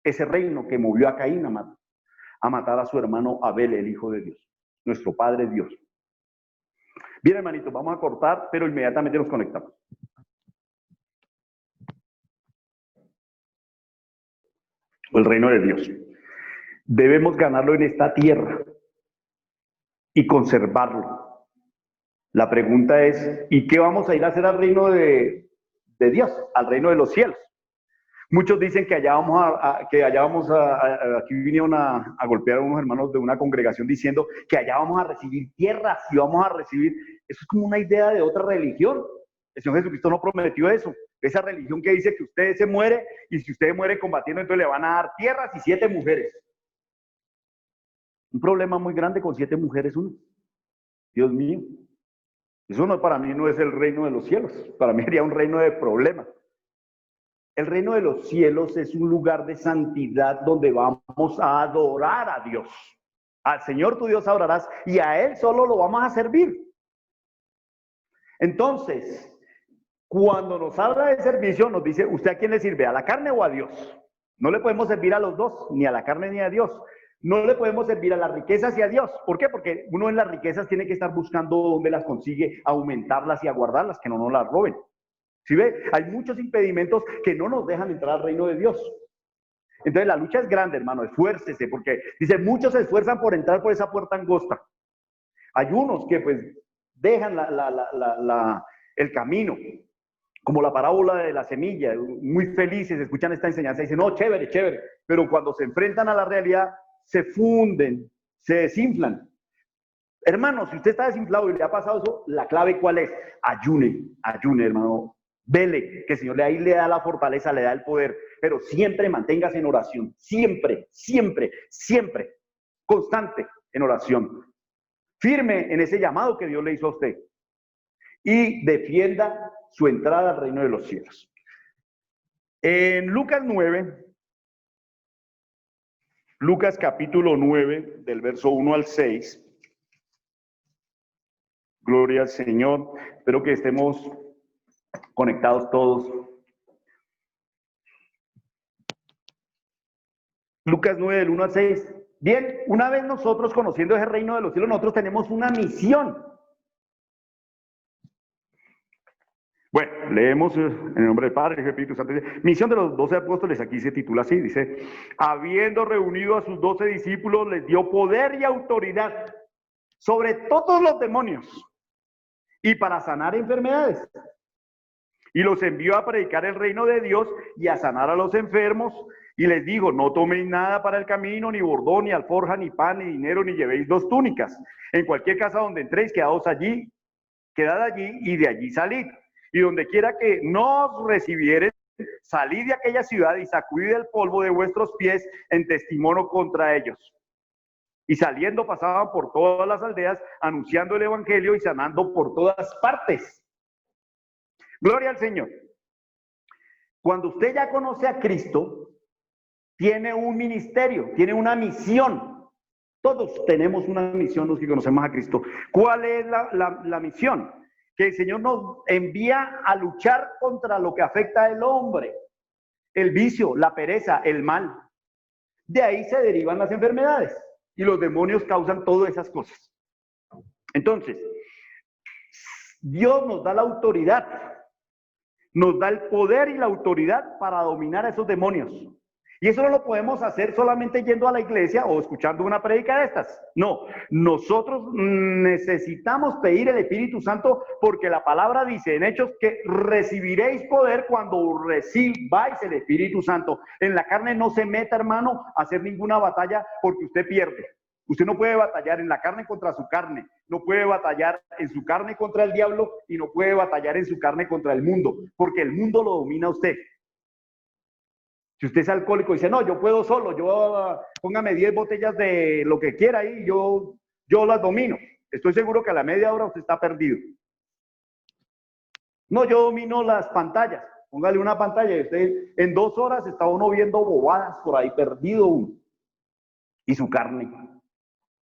Ese reino que movió a Caín a matar a su hermano Abel, el hijo de Dios, nuestro Padre Dios. Bien, hermanitos, vamos a cortar, pero inmediatamente nos conectamos. El reino de Dios. Debemos ganarlo en esta tierra y conservarlo. La pregunta es, ¿y qué vamos a ir a hacer al reino de Dios, al reino de los cielos? Muchos dicen que aquí vinieron a golpear a unos hermanos de una congregación diciendo que allá vamos a recibir tierras y vamos a recibir, eso es como una idea de otra religión. El Señor Jesucristo no prometió eso. Esa religión que dice que usted se muere y si usted muere combatiendo, entonces le van a dar tierras y 7 mujeres. Un problema muy grande con 7 mujeres uno. Dios mío. Eso no, para mí no es el reino de los cielos. Para mí sería un reino de problemas. El reino de los cielos es un lugar de santidad donde vamos a adorar a Dios. Al Señor tu Dios adorarás y a Él solo lo vamos a servir. Entonces, cuando nos habla de servicio, nos dice, ¿usted a quién le sirve? ¿A la carne o a Dios? No le podemos servir a los dos, ni a la carne ni a Dios. No le podemos servir a las riquezas y a Dios. ¿Por qué? Porque uno en las riquezas tiene que estar buscando dónde las consigue, aumentarlas y aguardarlas, que no nos las roben. ¿Sí ve? Hay muchos impedimentos que no nos dejan entrar al reino de Dios. Entonces la lucha es grande, hermano, esfuércese, porque dice, muchos se esfuerzan por entrar por esa puerta angosta. Hay unos que pues dejan el camino, como la parábola de la semilla, muy felices, escuchan esta enseñanza y dicen, no, chévere, chévere, pero cuando se enfrentan a la realidad, se funden, se desinflan. Hermano, si usted está desinflado y le ha pasado eso, la clave ¿cuál es? Ayune, hermano. Vele, que el Señor ahí le da la fortaleza, le da el poder, pero siempre manténgase en oración, siempre, siempre, siempre, constante en oración. Firme en ese llamado que Dios le hizo a usted y defienda su entrada al reino de los cielos. En Lucas 9, Lucas capítulo 9, del verso 1 al 6, gloria al Señor, espero que estemos conectados todos. Lucas 9, del 1 al 6. Bien, una vez nosotros conociendo ese reino de los cielos, nosotros tenemos una misión. Bueno, leemos en el nombre del Padre, del Espíritu Santo. Misión de los 12 apóstoles, aquí se titula así, dice, habiendo reunido a sus 12 discípulos, les dio poder y autoridad sobre todos los demonios y para sanar enfermedades. Y los envió a predicar el reino de Dios y a sanar a los enfermos. Y les dijo, no toméis nada para el camino, ni bordón, ni alforja, ni pan, ni dinero, ni llevéis 2 túnicas. En cualquier casa donde entréis, quedad allí y de allí salid. Y donde quiera que no os recibieren, salid de aquella ciudad y sacudid el polvo de vuestros pies en testimonio contra ellos. Y saliendo pasaban por todas las aldeas, anunciando el evangelio y sanando por todas partes. Gloria al Señor. Cuando usted ya conoce a Cristo, tiene un ministerio, tiene una misión. Todos tenemos una misión los que conocemos a Cristo. ¿Cuál es la misión? Que el Señor nos envía a luchar contra lo que afecta al hombre. El vicio, la pereza, el mal. De ahí se derivan las enfermedades. Y los demonios causan todas esas cosas. Entonces, Dios nos da la autoridad. Nos da el poder y la autoridad para dominar a esos demonios. Y eso no lo podemos hacer solamente yendo a la iglesia o escuchando una prédica de estas. No, nosotros necesitamos pedir el Espíritu Santo porque la palabra dice en Hechos que recibiréis poder cuando recibáis el Espíritu Santo. En la carne no se meta, hermano, a hacer ninguna batalla porque usted pierde. Usted no puede batallar en la carne contra su carne, no puede batallar en su carne contra el diablo y no puede batallar en su carne contra el mundo, porque el mundo lo domina a usted. Si usted es alcohólico y dice, no, yo puedo solo, póngame 10 botellas de lo que quiera ahí, yo las domino. Estoy seguro que a la media hora usted está perdido. No, yo domino las pantallas. Póngale una pantalla y usted en 2 horas está uno viendo bobadas por ahí, perdido uno. Y su carne.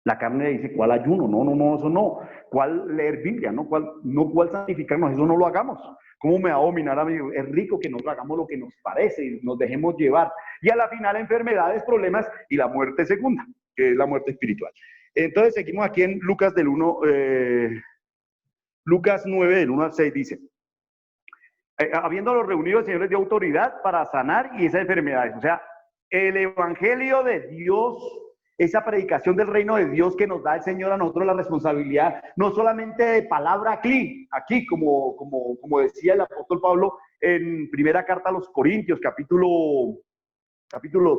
La carne dice, ¿cuál ayuno? No, eso no. ¿Cuál leer Biblia? No, ¿cuál santificarnos? Eso no lo hagamos. ¿Cómo me va a dominar a mí? Es rico que nos hagamos lo que nos parece y nos dejemos llevar. Y a la final, enfermedades, problemas y la muerte segunda, que es la muerte espiritual. Entonces, seguimos aquí en Lucas 9, del 1 al 6, dice, habiéndolo reunido, el Señor les dio autoridad para sanar y esas enfermedades. O sea, el evangelio de Dios, esa predicación del reino de Dios que nos da el Señor a nosotros la responsabilidad, no solamente de palabra aquí como decía el apóstol Pablo en primera carta a los Corintios, capítulo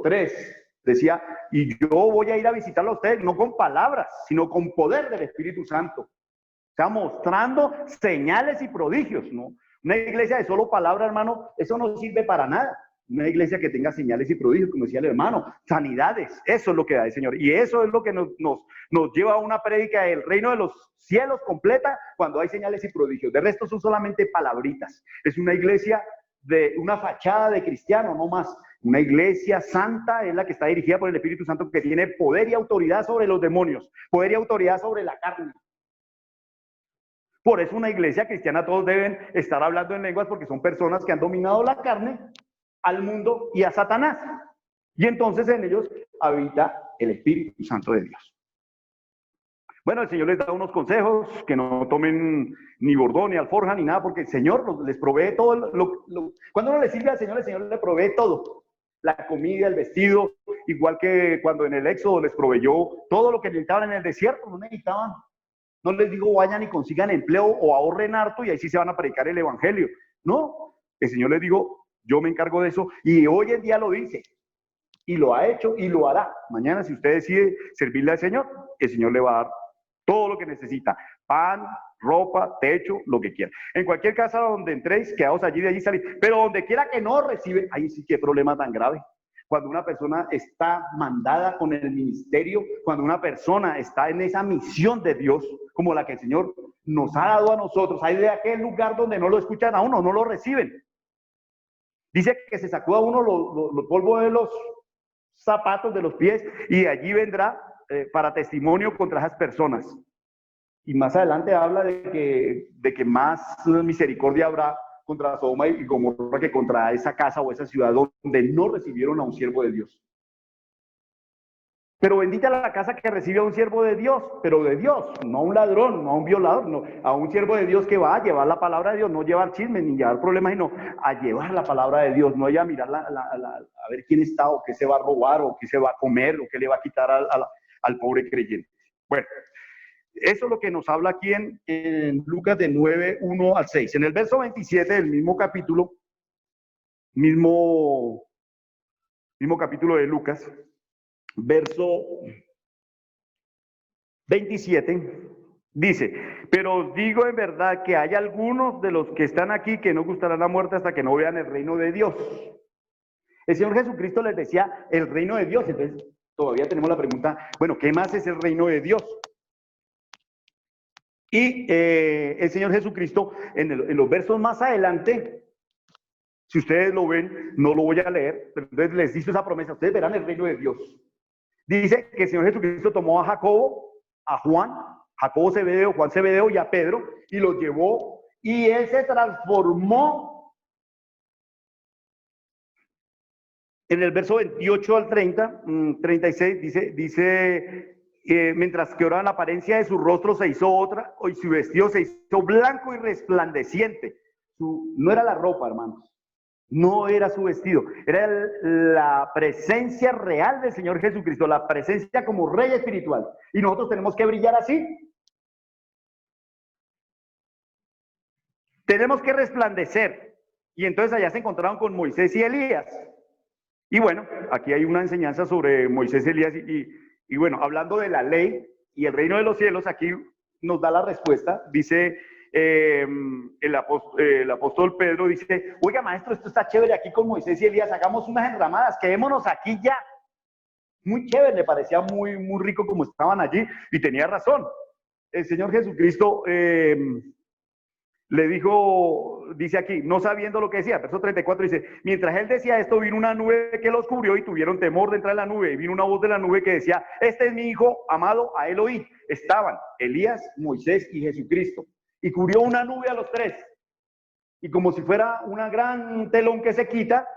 3, decía, y yo voy a ir a visitarlo a ustedes, no con palabras, sino con poder del Espíritu Santo. O sea, mostrando señales y prodigios, ¿no? Una iglesia de solo palabra, hermano, eso no sirve para nada. Una iglesia que tenga señales y prodigios, como decía el hermano, sanidades, eso es lo que da el Señor. Y eso es lo que nos lleva a una prédica del reino de los cielos completa cuando hay señales y prodigios. De resto son solamente palabritas. Es una iglesia de una fachada de cristiano, no más. Una iglesia santa es la que está dirigida por el Espíritu Santo, que tiene poder y autoridad sobre los demonios, poder y autoridad sobre la carne. Por eso una iglesia cristiana todos deben estar hablando en lenguas porque son personas que han dominado la carne, al mundo y a Satanás. Y entonces en ellos habita el Espíritu Santo de Dios. Bueno, el Señor les da unos consejos, que no tomen ni bordón, ni alforja, ni nada, porque el Señor les provee todo. Cuando uno le sirve al Señor, el Señor le provee todo. La comida, el vestido, igual que cuando en el Éxodo les proveyó todo lo que necesitaban en el desierto, no necesitaban. No les digo vayan y consigan empleo o ahorren harto y ahí sí se van a predicar el evangelio. No, el Señor les dijo, yo me encargo de eso y hoy en día lo dice y lo ha hecho y lo hará. Mañana si usted decide servirle al Señor, el Señor le va a dar todo lo que necesita. Pan, ropa, techo, lo que quiera. En cualquier casa donde entréis, quedaos allí, de allí salid. Pero donde quiera que no recibe, ahí sí que problema tan grave. Cuando una persona está mandada con el ministerio, cuando una persona está en esa misión de Dios, como la que el Señor nos ha dado a nosotros, hay de aquel lugar donde no lo escuchan a uno, no lo reciben. Dice que se sacuda uno los polvos de los zapatos, de los pies, y de allí vendrá para testimonio contra esas personas. Y más adelante habla de que más misericordia habrá contra Sodoma y Gomorra que contra esa casa o esa ciudad donde no recibieron a un siervo de Dios. Pero bendita la casa que recibe a un siervo de Dios, pero de Dios, no a un ladrón, no a un violador, no, a un siervo de Dios que va a llevar la palabra de Dios, no llevar chismes ni llevar problemas, sino a llevar la palabra de Dios, no a mirar a ver quién está o qué se va a robar o qué se va a comer o qué le va a quitar al pobre creyente. Bueno, eso es lo que nos habla aquí en Lucas de 9, 1 al 6. En el verso 27 del mismo capítulo, mismo capítulo de Lucas, verso 27, dice, pero os digo en verdad que hay algunos de los que están aquí que no gustarán la muerte hasta que no vean el reino de Dios. El Señor Jesucristo les decía el reino de Dios, entonces todavía tenemos la pregunta, bueno, ¿qué más es el reino de Dios? Y el Señor Jesucristo en los versos más adelante, si ustedes lo ven, no lo voy a leer, pero entonces les hizo esa promesa, ustedes verán el reino de Dios. Dice que el Señor Jesucristo tomó a Jacobo, a Juan, Jacobo Zebedeo, Juan Zebedeo y a Pedro, y los llevó, y él se transformó. En el verso 28 al 30, 36, dice mientras que ahora la apariencia de su rostro se hizo otra, y su vestido se hizo blanco y resplandeciente. No era la ropa, hermanos. No era su vestido, era la presencia real del Señor Jesucristo, la presencia como Rey espiritual. Y nosotros tenemos que brillar así. Tenemos que resplandecer. Y entonces allá se encontraron con Moisés y Elías. Y bueno, aquí hay una enseñanza sobre Moisés y Elías. Y bueno, hablando de la ley y el reino de los cielos, aquí nos da la respuesta. Dice el apóstol Pedro, dice, oiga maestro, esto está chévere aquí con Moisés y Elías, hagamos unas enramadas, quedémonos aquí ya. Muy chévere, le parecía muy rico como estaban allí, y tenía razón. El Señor Jesucristo le dijo, dice aquí, no sabiendo lo que decía, verso 34 dice, mientras él decía esto, vino una nube que los cubrió y tuvieron temor de entrar en la nube, y vino una voz de la nube que decía, este es mi hijo amado, a él oí. Estaban Elías, Moisés y Jesucristo, y cubrió una nube a los tres, y como si fuera una gran telón que se quita,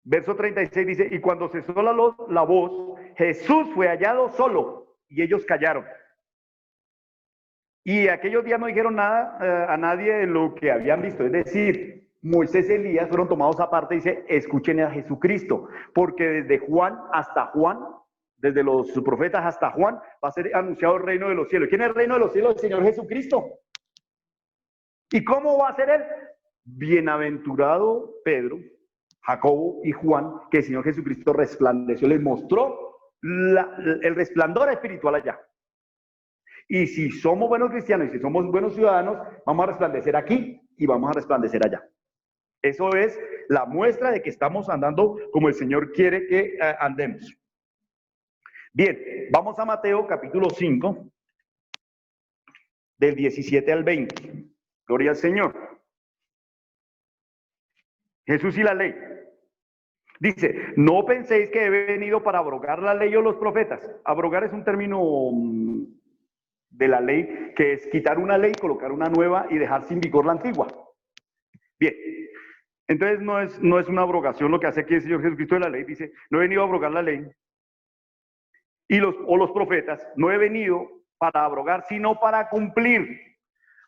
verso 36 dice, y cuando cesó la voz, Jesús fue hallado solo, y ellos callaron. Y aquellos días no dijeron nada a nadie de lo que habían visto. Es decir, Moisés y Elías fueron tomados aparte y dice, escuchen a Jesucristo, porque desde Juan hasta Juan, desde los profetas hasta Juan, va a ser anunciado el reino de los cielos. ¿Quién es el reino de los cielos? El Señor Jesucristo. ¿Y cómo va a ser él? Bienaventurado Pedro, Jacobo y Juan, que el Señor Jesucristo resplandeció, les mostró el resplandor espiritual allá. Y si somos buenos cristianos y si somos buenos ciudadanos, vamos a resplandecer aquí y vamos a resplandecer allá. Eso es la muestra de que estamos andando como el Señor quiere que andemos. Bien, vamos a Mateo capítulo 5, del 17 al 20. Gloria al Señor. Jesús y la ley. Dice, no penséis que he venido para abrogar la ley o los profetas. Abrogar es un término de la ley, que es quitar una ley, colocar una nueva y dejar sin vigor la antigua. Bien, entonces no es una abrogación lo que hace aquí el Señor Jesucristo de la ley. Dice, no he venido a abrogar la ley y los profetas, no he venido para abrogar, sino para cumplir.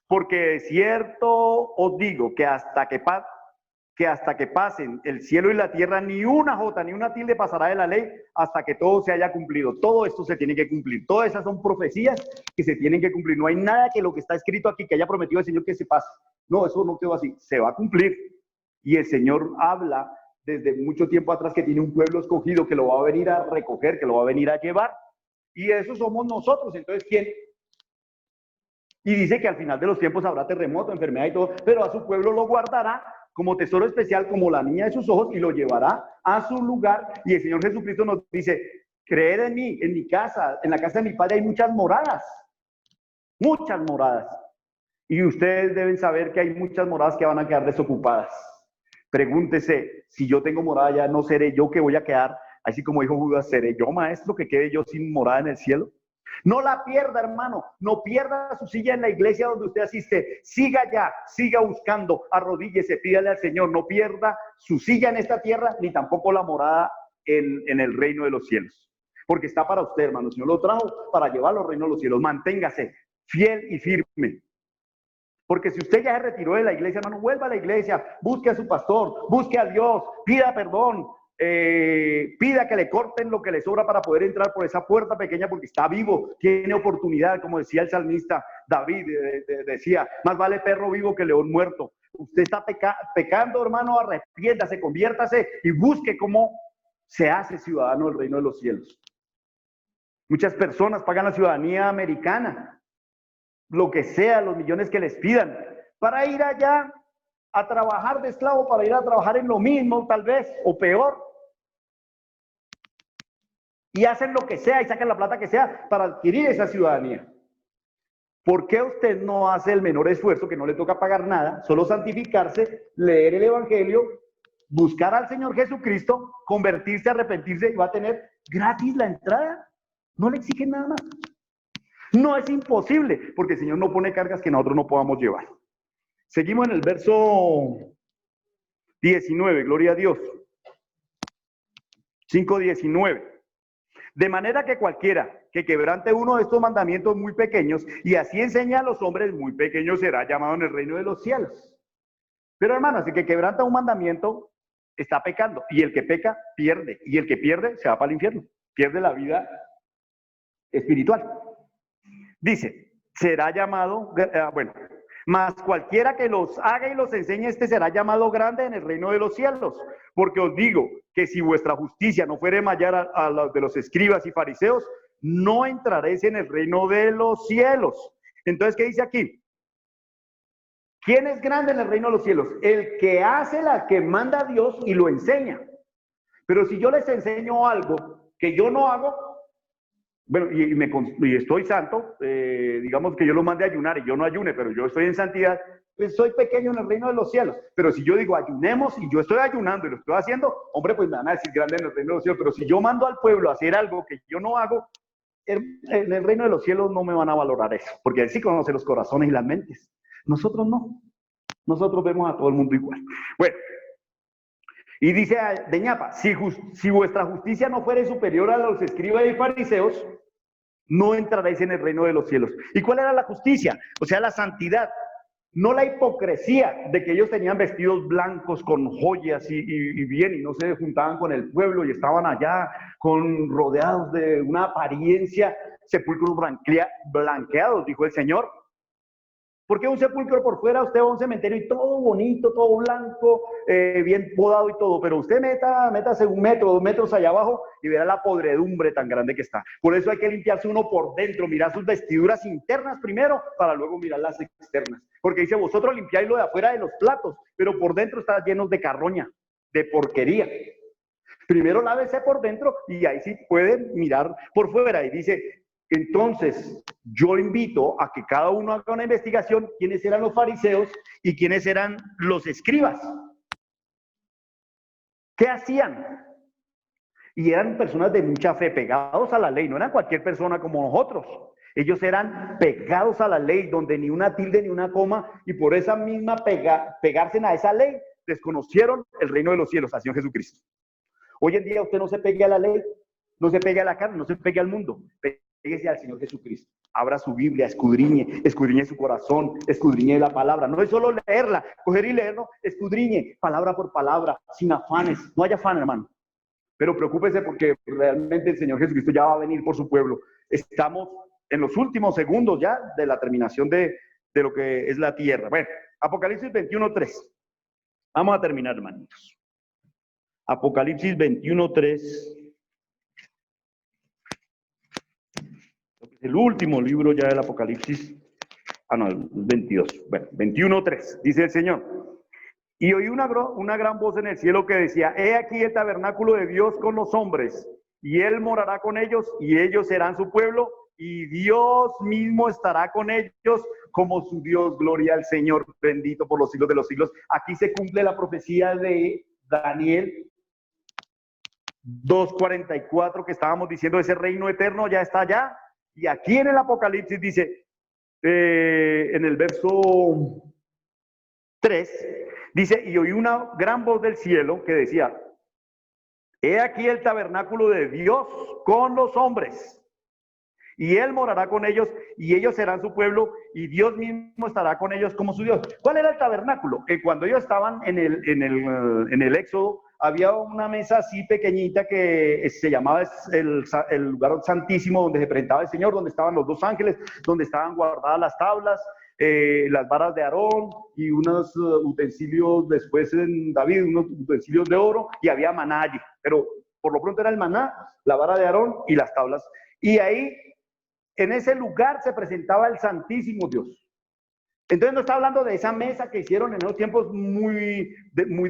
Porque de cierto os digo que hasta que pasen el cielo y la tierra, ni una jota, ni una tilde pasará de la ley hasta que todo se haya cumplido. Todo esto se tiene que cumplir. Todas esas son profecías que se tienen que cumplir. No hay nada que lo que está escrito aquí que haya prometido el Señor que se pase. No, eso no quedó así. Se va a cumplir. Y el Señor habla desde mucho tiempo atrás que tiene un pueblo escogido que lo va a venir a recoger, que lo va a venir a llevar. Y eso somos nosotros. Entonces, ¿quién? Y dice que al final de los tiempos habrá terremoto, enfermedad y todo, pero a su pueblo lo guardará como tesoro especial, como la niña de sus ojos, y lo llevará a su lugar. Y el Señor Jesucristo nos dice, creed en mí, en mi casa, en la casa de mi Padre hay muchas moradas. Muchas moradas. Y ustedes deben saber que hay muchas moradas que van a quedar desocupadas. Pregúntese, si yo tengo morada ya, ¿no seré yo que voy a quedar? Así como dijo Judas, ¿seré yo, maestro, que quede yo sin morada en el cielo? No la pierda, hermano. No pierda su silla en la iglesia donde usted asiste. Siga allá, siga buscando, arrodíllese, pídale al Señor. No pierda su silla en esta tierra, ni tampoco la morada en el reino de los cielos. Porque está para usted, hermano. El Señor lo trajo para llevarlo al reino de los cielos. Manténgase fiel y firme. Porque si usted ya se retiró de la iglesia, hermano, vuelva a la iglesia, busque a su pastor, busque a Dios, pida perdón, pida que le corten lo que le sobra para poder entrar por esa puerta pequeña, porque está vivo, tiene oportunidad, como decía el salmista David, decía, más vale perro vivo que león muerto. Usted está pecando, hermano, arrepiéntase, conviértase y busque cómo se hace ciudadano del reino de los cielos. Muchas personas pagan la ciudadanía americana, lo que sea, los millones que les pidan, para ir allá a trabajar de esclavo, para ir a trabajar en lo mismo, tal vez, o peor. Y hacen lo que sea y sacan la plata que sea para adquirir esa ciudadanía. ¿Por qué usted no hace el menor esfuerzo, que no le toca pagar nada, solo santificarse, leer el Evangelio, buscar al Señor Jesucristo, convertirse, arrepentirse y va a tener gratis la entrada? No le exigen nada más. No es imposible, porque el Señor no pone cargas que nosotros no podamos llevar. Seguimos en el verso 19, gloria a Dios. 5:19. De manera que cualquiera que quebrante uno de estos mandamientos muy pequeños y así enseña a los hombres, muy pequeños será llamado en el reino de los cielos. Pero hermanos, el que quebranta un mandamiento está pecando, y el que peca pierde, y el que pierde se va para el infierno, pierde la vida espiritual. Dice, será llamado, mas cualquiera que los haga y los enseñe, este será llamado grande en el reino de los cielos. Porque os digo que si vuestra justicia no fuere mayor a la de los escribas y fariseos, no entraréis en el reino de los cielos. Entonces, ¿qué dice aquí? ¿Quién es grande en el reino de los cielos? El que hace la que manda a Dios y lo enseña. Pero si yo les enseño algo que yo no hago, bueno, y estoy santo, digamos que yo lo mande a ayunar y yo no ayune, pero yo estoy en santidad, pues soy pequeño en el reino de los cielos. Pero si yo digo ayunemos y yo estoy ayunando y lo estoy haciendo, hombre, pues me van a decir grande en el reino de los cielos. Pero si yo mando al pueblo a hacer algo que yo no hago, en el reino de los cielos no me van a valorar eso, porque él sí conoce los corazones y las mentes. Nosotros no. Nosotros vemos a todo el mundo igual. Bueno, y dice de ñapa, si vuestra justicia no fuere superior a los escribas y fariseos, no entraréis en el reino de los cielos. ¿Y cuál era la justicia? O sea, la santidad. No la hipocresía de que ellos tenían vestidos blancos con joyas y bien, y no se juntaban con el pueblo y estaban allá rodeados de una apariencia, sepulcros blanqueados, dijo el Señor. ¿Por qué un sepulcro por fuera? Usted va a un cementerio y todo bonito, todo blanco, bien podado y todo, pero usted métase 1 metro, 2 metros allá abajo y verá la podredumbre tan grande que está. Por eso hay que limpiarse uno por dentro, mirar sus vestiduras internas primero, para luego mirar las externas. Porque dice, vosotros limpiáis lo de afuera de los platos, pero por dentro está llenos de carroña, de porquería. Primero lávese por dentro y ahí sí pueden mirar por fuera. Y dice, entonces, yo invito a que cada uno haga una investigación, quiénes eran los fariseos y quiénes eran los escribas. ¿Qué hacían? Y eran personas de mucha fe, pegados a la ley, no eran cualquier persona como nosotros. Ellos eran pegados a la ley, donde ni una tilde ni una coma, y por esa misma pegarse a esa ley, desconocieron el reino de los cielos, al Señor Jesucristo. Hoy en día usted no se pegue a la ley, no se pegue a la carne, no se pegue al mundo. Péguese al Señor Jesucristo. Abra su Biblia, escudriñe su corazón, escudriñe la palabra. No es solo leerla, coger y leerlo, escudriñe palabra por palabra, sin afanes. No haya afán, hermano. Pero preocúpese porque realmente el Señor Jesucristo ya va a venir por su pueblo. Estamos en los últimos segundos ya de la terminación de lo que es la tierra. Bueno, Apocalipsis 21:3. Vamos a terminar, hermanitos. Apocalipsis 21:3. El último libro ya del Apocalipsis, el 22, bueno, 21:3, dice el Señor. Y oí una gran voz en el cielo que decía, he aquí el tabernáculo de Dios con los hombres, y Él morará con ellos, y ellos serán su pueblo, y Dios mismo estará con ellos como su Dios. Gloria al Señor, bendito por los siglos de los siglos. Aquí se cumple la profecía de Daniel 2:44 que estábamos diciendo, ese reino eterno ya está allá. Y aquí en el Apocalipsis dice, en el verso 3, dice, y oí una gran voz del cielo que decía, he aquí el tabernáculo de Dios con los hombres, y Él morará con ellos, y ellos serán su pueblo, y Dios mismo estará con ellos como su Dios. ¿Cuál era el tabernáculo? Cuando ellos estaban en el Éxodo, había una mesa así pequeñita que se llamaba el lugar santísimo, donde se presentaba el Señor, donde estaban los dos ángeles, donde estaban guardadas las tablas, las varas de Aarón y unos utensilios después en David, unos utensilios de oro, y había maná allí. Pero por lo pronto era el maná, la vara de Aarón y las tablas. Y ahí, en ese lugar, se presentaba el Santísimo Dios. Entonces no está hablando de esa mesa que hicieron en esos tiempos muy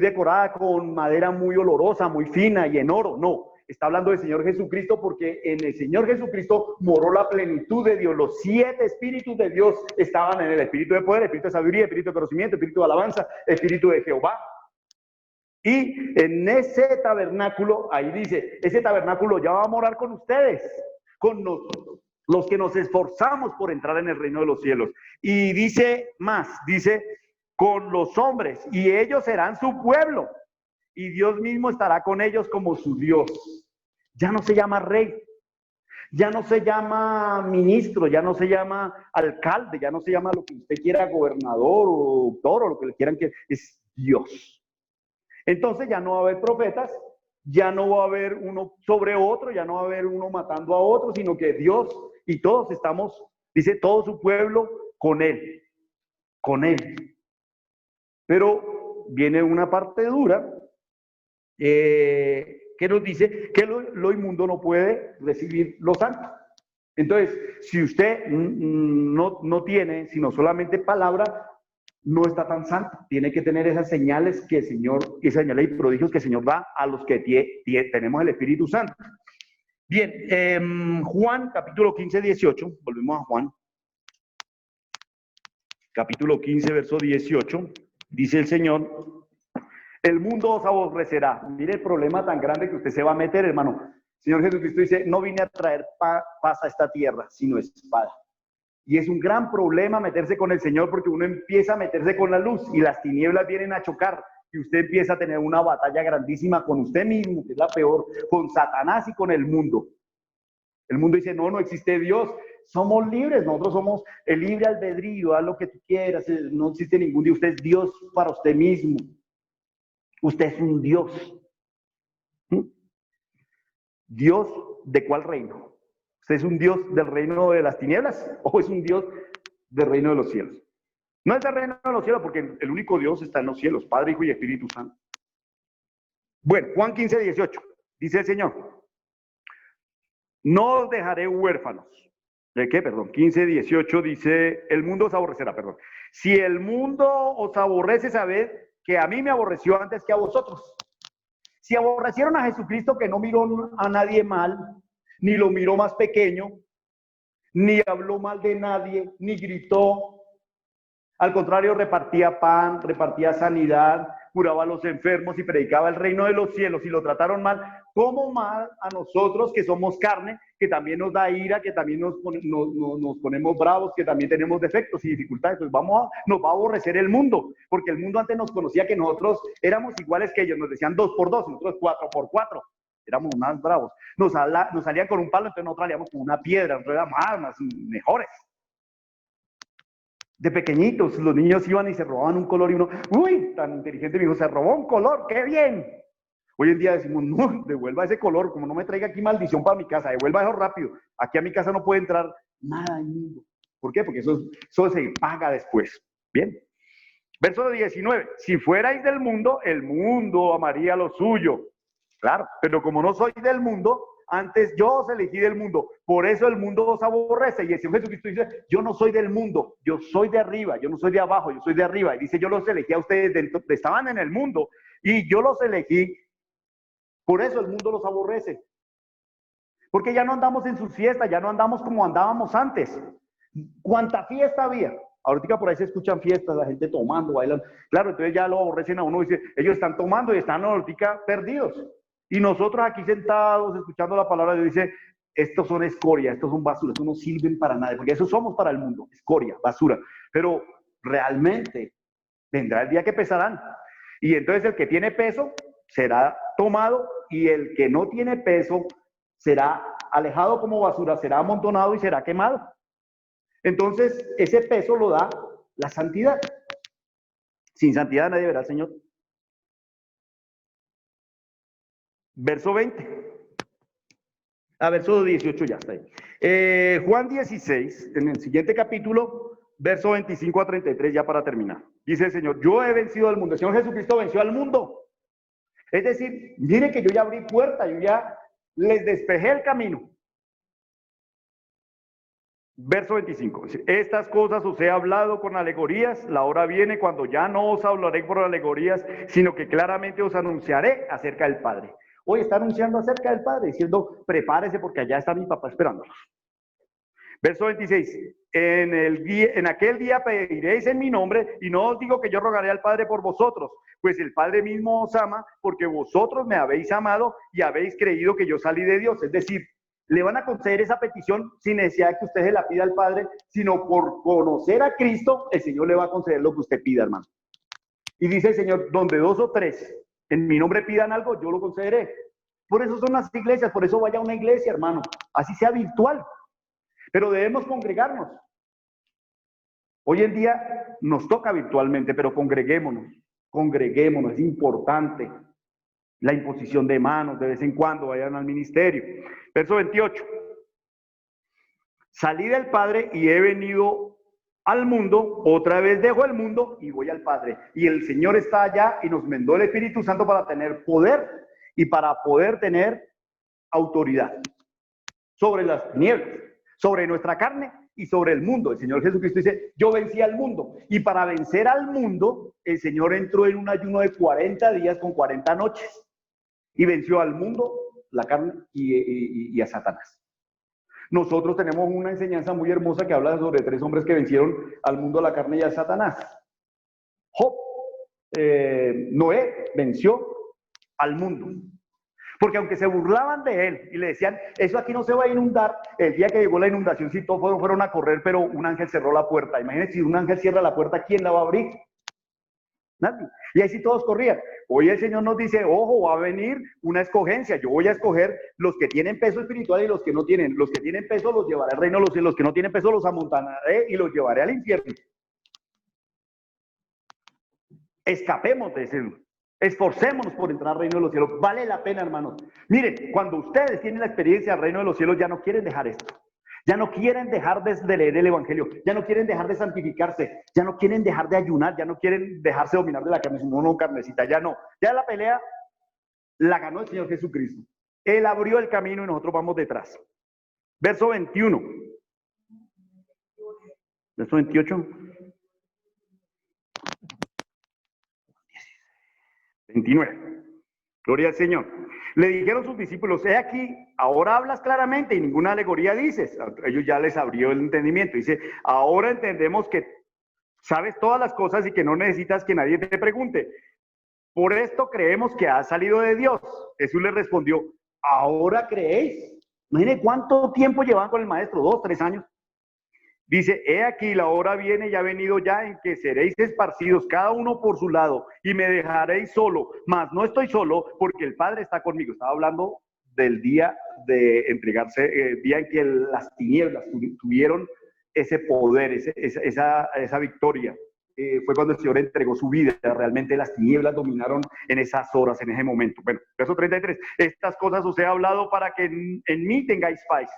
decorada con madera muy olorosa, muy fina y en oro. No, está hablando del Señor Jesucristo, porque en el Señor Jesucristo moró la plenitud de Dios. Los 7 espíritus de Dios estaban en el espíritu de poder, espíritu de sabiduría, espíritu de conocimiento, espíritu de alabanza, espíritu de Jehová. Y en ese tabernáculo, ahí dice, ese tabernáculo ya va a morar con ustedes, con nosotros, los que nos esforzamos por entrar en el reino de los cielos. Y dice más, dice, con los hombres, y ellos serán su pueblo, y Dios mismo estará con ellos como su Dios. Ya no se llama rey, ya no se llama ministro, ya no se llama alcalde, ya no se llama lo que usted quiera, gobernador o doctor o lo que le quieran, que es Dios. Entonces ya no va a haber profetas, ya no va a haber uno sobre otro, ya no va a haber uno matando a otro, sino que Dios y todos estamos, dice, todo su pueblo con él, con él. Pero viene una parte dura que nos dice que lo inmundo no puede recibir lo santo. Entonces, si usted no tiene sino solamente palabra, no está tan santo. Tiene que tener esas señales que el Señor, esas señales y prodigios que el Señor da a los que tenemos el Espíritu Santo. Bien, Juan capítulo 15, 18, volvemos a Juan. Capítulo 15, verso 18, dice el Señor, el mundo os aborrecerá. Mire el problema tan grande que usted se va a meter, hermano. El Señor Jesucristo dice, no vine a traer paz a esta tierra, sino espada. Y es un gran problema meterse con el Señor, porque uno empieza a meterse con la luz y las tinieblas vienen a chocar y usted empieza a tener una batalla grandísima con usted mismo, que es la peor, con Satanás y con el mundo. El mundo dice, no existe Dios, somos libres, nosotros somos el libre albedrío, haz lo que tú quieras, no existe ningún Dios, usted es Dios para usted mismo, usted es un Dios. ¿Dios de cuál reino? ¿Usted es un Dios del reino de las tinieblas o es un Dios del reino de los cielos? No es del reino de los cielos, porque el único Dios está en los cielos, Padre, Hijo y Espíritu Santo. Bueno, Juan 15, 18, dice el Señor, no os dejaré huérfanos. ¿De qué? Perdón, 15, 18 dice, el mundo os aborrecerá, perdón. Si el mundo os aborrece, sabed que a mí me aborreció antes que a vosotros. Si aborrecieron a Jesucristo, que no miró a nadie mal, ni lo miró más pequeño, ni habló mal de nadie, ni gritó. Al contrario, repartía pan, repartía sanidad, curaba a los enfermos y predicaba el reino de los cielos, y lo trataron mal. ¿Cómo mal a nosotros que somos carne, que también nos da ira, que también nos ponemos bravos, que también tenemos defectos y dificultades? Pues nos va a aborrecer el mundo, porque el mundo antes nos conocía que nosotros éramos iguales que ellos, nos decían 2 por 2, nosotros 4 por 4. Éramos más bravos. Nos salían con un palo, entonces nosotros salíamos con una piedra, nosotros éramos más mejores. De pequeñitos, los niños iban y se robaban un color y uno, uy, tan inteligente, mi hijo, se robó un color, ¡qué bien! Hoy en día decimos, no, devuelva ese color, como no me traiga aquí maldición para mi casa, devuelva eso rápido. Aquí a mi casa no puede entrar nada inmundo. ¿Por qué? Porque eso se paga después. Bien. Verso 19, si fuerais del mundo, el mundo amaría lo suyo. Claro, pero como no soy del mundo, antes yo os elegí del mundo, por eso el mundo os aborrece. Y el Señor Jesucristo dice, yo no soy del mundo, yo soy de arriba, yo no soy de abajo, yo soy de arriba. Y dice, yo los elegí a ustedes, estaban en el mundo, y yo los elegí, por eso el mundo los aborrece. Porque ya no andamos en sus fiestas, ya no andamos como andábamos antes. ¿Cuánta fiesta había? Ahorita por ahí se escuchan fiestas, la gente tomando, bailando. Claro, entonces ya lo aborrecen a uno, dice, ellos están tomando y están ahorita perdidos. Y nosotros aquí sentados, escuchando la palabra de Dios, dice, estos son escoria, estos son basura, estos no sirven para nada, porque eso somos para el mundo, escoria, basura. Pero realmente vendrá el día que pesarán. Y entonces el que tiene peso será tomado y el que no tiene peso será alejado como basura, será amontonado y será quemado. Entonces ese peso lo da la santidad. Sin santidad nadie verá al Señor. Verso 20. Verso 18 ya está ahí. Juan 16, en el siguiente capítulo, verso 25 a 33, ya para terminar. Dice el Señor, yo he vencido al mundo. El Señor Jesucristo venció al mundo. Es decir, mire que yo ya abrí puerta, yo ya les despejé el camino. Verso 25. Estas cosas os he hablado con alegorías. La hora viene cuando ya no os hablaré por alegorías, sino que claramente os anunciaré acerca del Padre. Hoy está anunciando acerca del Padre, diciendo, prepárese porque allá está mi papá esperándolos. Verso 26. En aquel día pediréis en mi nombre, y no os digo que yo rogaré al Padre por vosotros, pues el Padre mismo os ama, porque vosotros me habéis amado y habéis creído que yo salí de Dios. Es decir, le van a conceder esa petición sin necesidad de que usted se la pida al Padre, sino por conocer a Cristo, el Señor le va a conceder lo que usted pida, hermano. Y dice el Señor, donde 2 o 3 en mi nombre pidan algo, yo lo concederé. Por eso son las iglesias, por eso vaya a una iglesia, hermano, así sea virtual. Pero debemos congregarnos. Hoy en día nos toca virtualmente, pero congreguémonos, es importante. La imposición de manos, de vez en cuando vayan al ministerio. Verso 28. Salí del Padre y he venido al mundo, otra vez dejo el mundo y voy al Padre. Y el Señor está allá y nos mandó el Espíritu Santo para tener poder y para poder tener autoridad sobre las tinieblas, sobre nuestra carne y sobre el mundo. El Señor Jesucristo dice, yo vencí al mundo. Y para vencer al mundo, el Señor entró en un ayuno de 40 días con 40 noches. Y venció al mundo, la carne y a Satanás. Nosotros tenemos una enseñanza muy hermosa que habla sobre 3 hombres que vencieron al mundo, a la carne y a Satanás. Job, Noé venció al mundo. Porque aunque se burlaban de él y le decían, eso aquí no se va a inundar, el día que llegó la inundación, sí, todos fueron a correr, pero un ángel cerró la puerta. Imagínense, si un ángel cierra la puerta, ¿quién la va a abrir? Nadie. Y ahí sí todos corrían. Hoy el Señor nos dice, ojo, va a venir una escogencia. Yo voy a escoger los que tienen peso espiritual y los que no tienen. Los que tienen peso los llevaré al reino de los cielos. Los que no tienen peso los amontonaré y los llevaré al infierno. Escapemos de ese. Esforcémonos por entrar al reino de los cielos. Vale la pena, hermanos. Miren, cuando ustedes tienen la experiencia del reino de los cielos, ya no quieren dejar esto. Ya no quieren dejar de leer el Evangelio, ya no quieren dejar de santificarse, ya no quieren dejar de ayunar, ya no quieren dejarse dominar de la carne, sino no carnecita, ya no. Ya la pelea la ganó el Señor Jesucristo. Él abrió el camino y nosotros vamos detrás. Verso 21. Verso 28. 29. Gloria al Señor. Le dijeron sus discípulos, he aquí, ahora hablas claramente y ninguna alegoría dices. Ellos ya les abrió el entendimiento. Dice, ahora entendemos que sabes todas las cosas y que no necesitas que nadie te pregunte. Por esto creemos que has salido de Dios. Jesús les respondió, ¿ahora creéis? Imagínense cuánto tiempo llevaban con el maestro, 2, 3 años. Dice, he aquí, la hora viene y ha venido ya en que seréis esparcidos cada uno por su lado y me dejaréis solo, mas no estoy solo porque el Padre está conmigo. Estaba hablando del día de entregarse, el día en que las tinieblas tuvieron ese poder, esa victoria. Fue cuando el Señor entregó su vida. Realmente las tinieblas dominaron en esas horas, en ese momento. Bueno, verso 33. Estas cosas os he hablado para que en mí tengáis paz.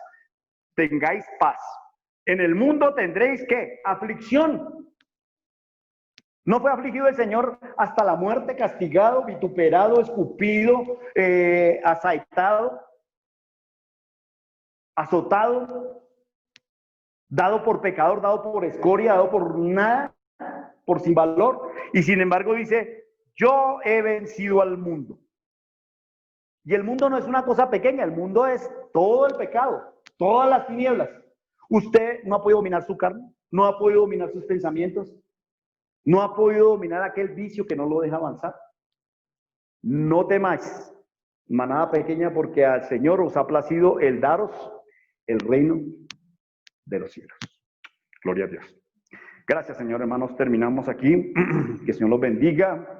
En el mundo tendréis, ¿qué? Aflicción. ¿No fue afligido el Señor hasta la muerte, castigado, vituperado, escupido, asaetado, azotado, dado por pecador, dado por escoria, dado por nada, por sin valor? Y sin embargo dice, yo he vencido al mundo. Y el mundo no es una cosa pequeña, el mundo es todo el pecado, todas las tinieblas. Usted no ha podido dominar su carne, no ha podido dominar sus pensamientos, no ha podido dominar aquel vicio que no lo deja avanzar. No temáis, manada pequeña, porque al Señor os ha placido el daros el reino de los cielos. Gloria a Dios. Gracias, Señor, hermanos. Terminamos aquí. Que el Señor los bendiga.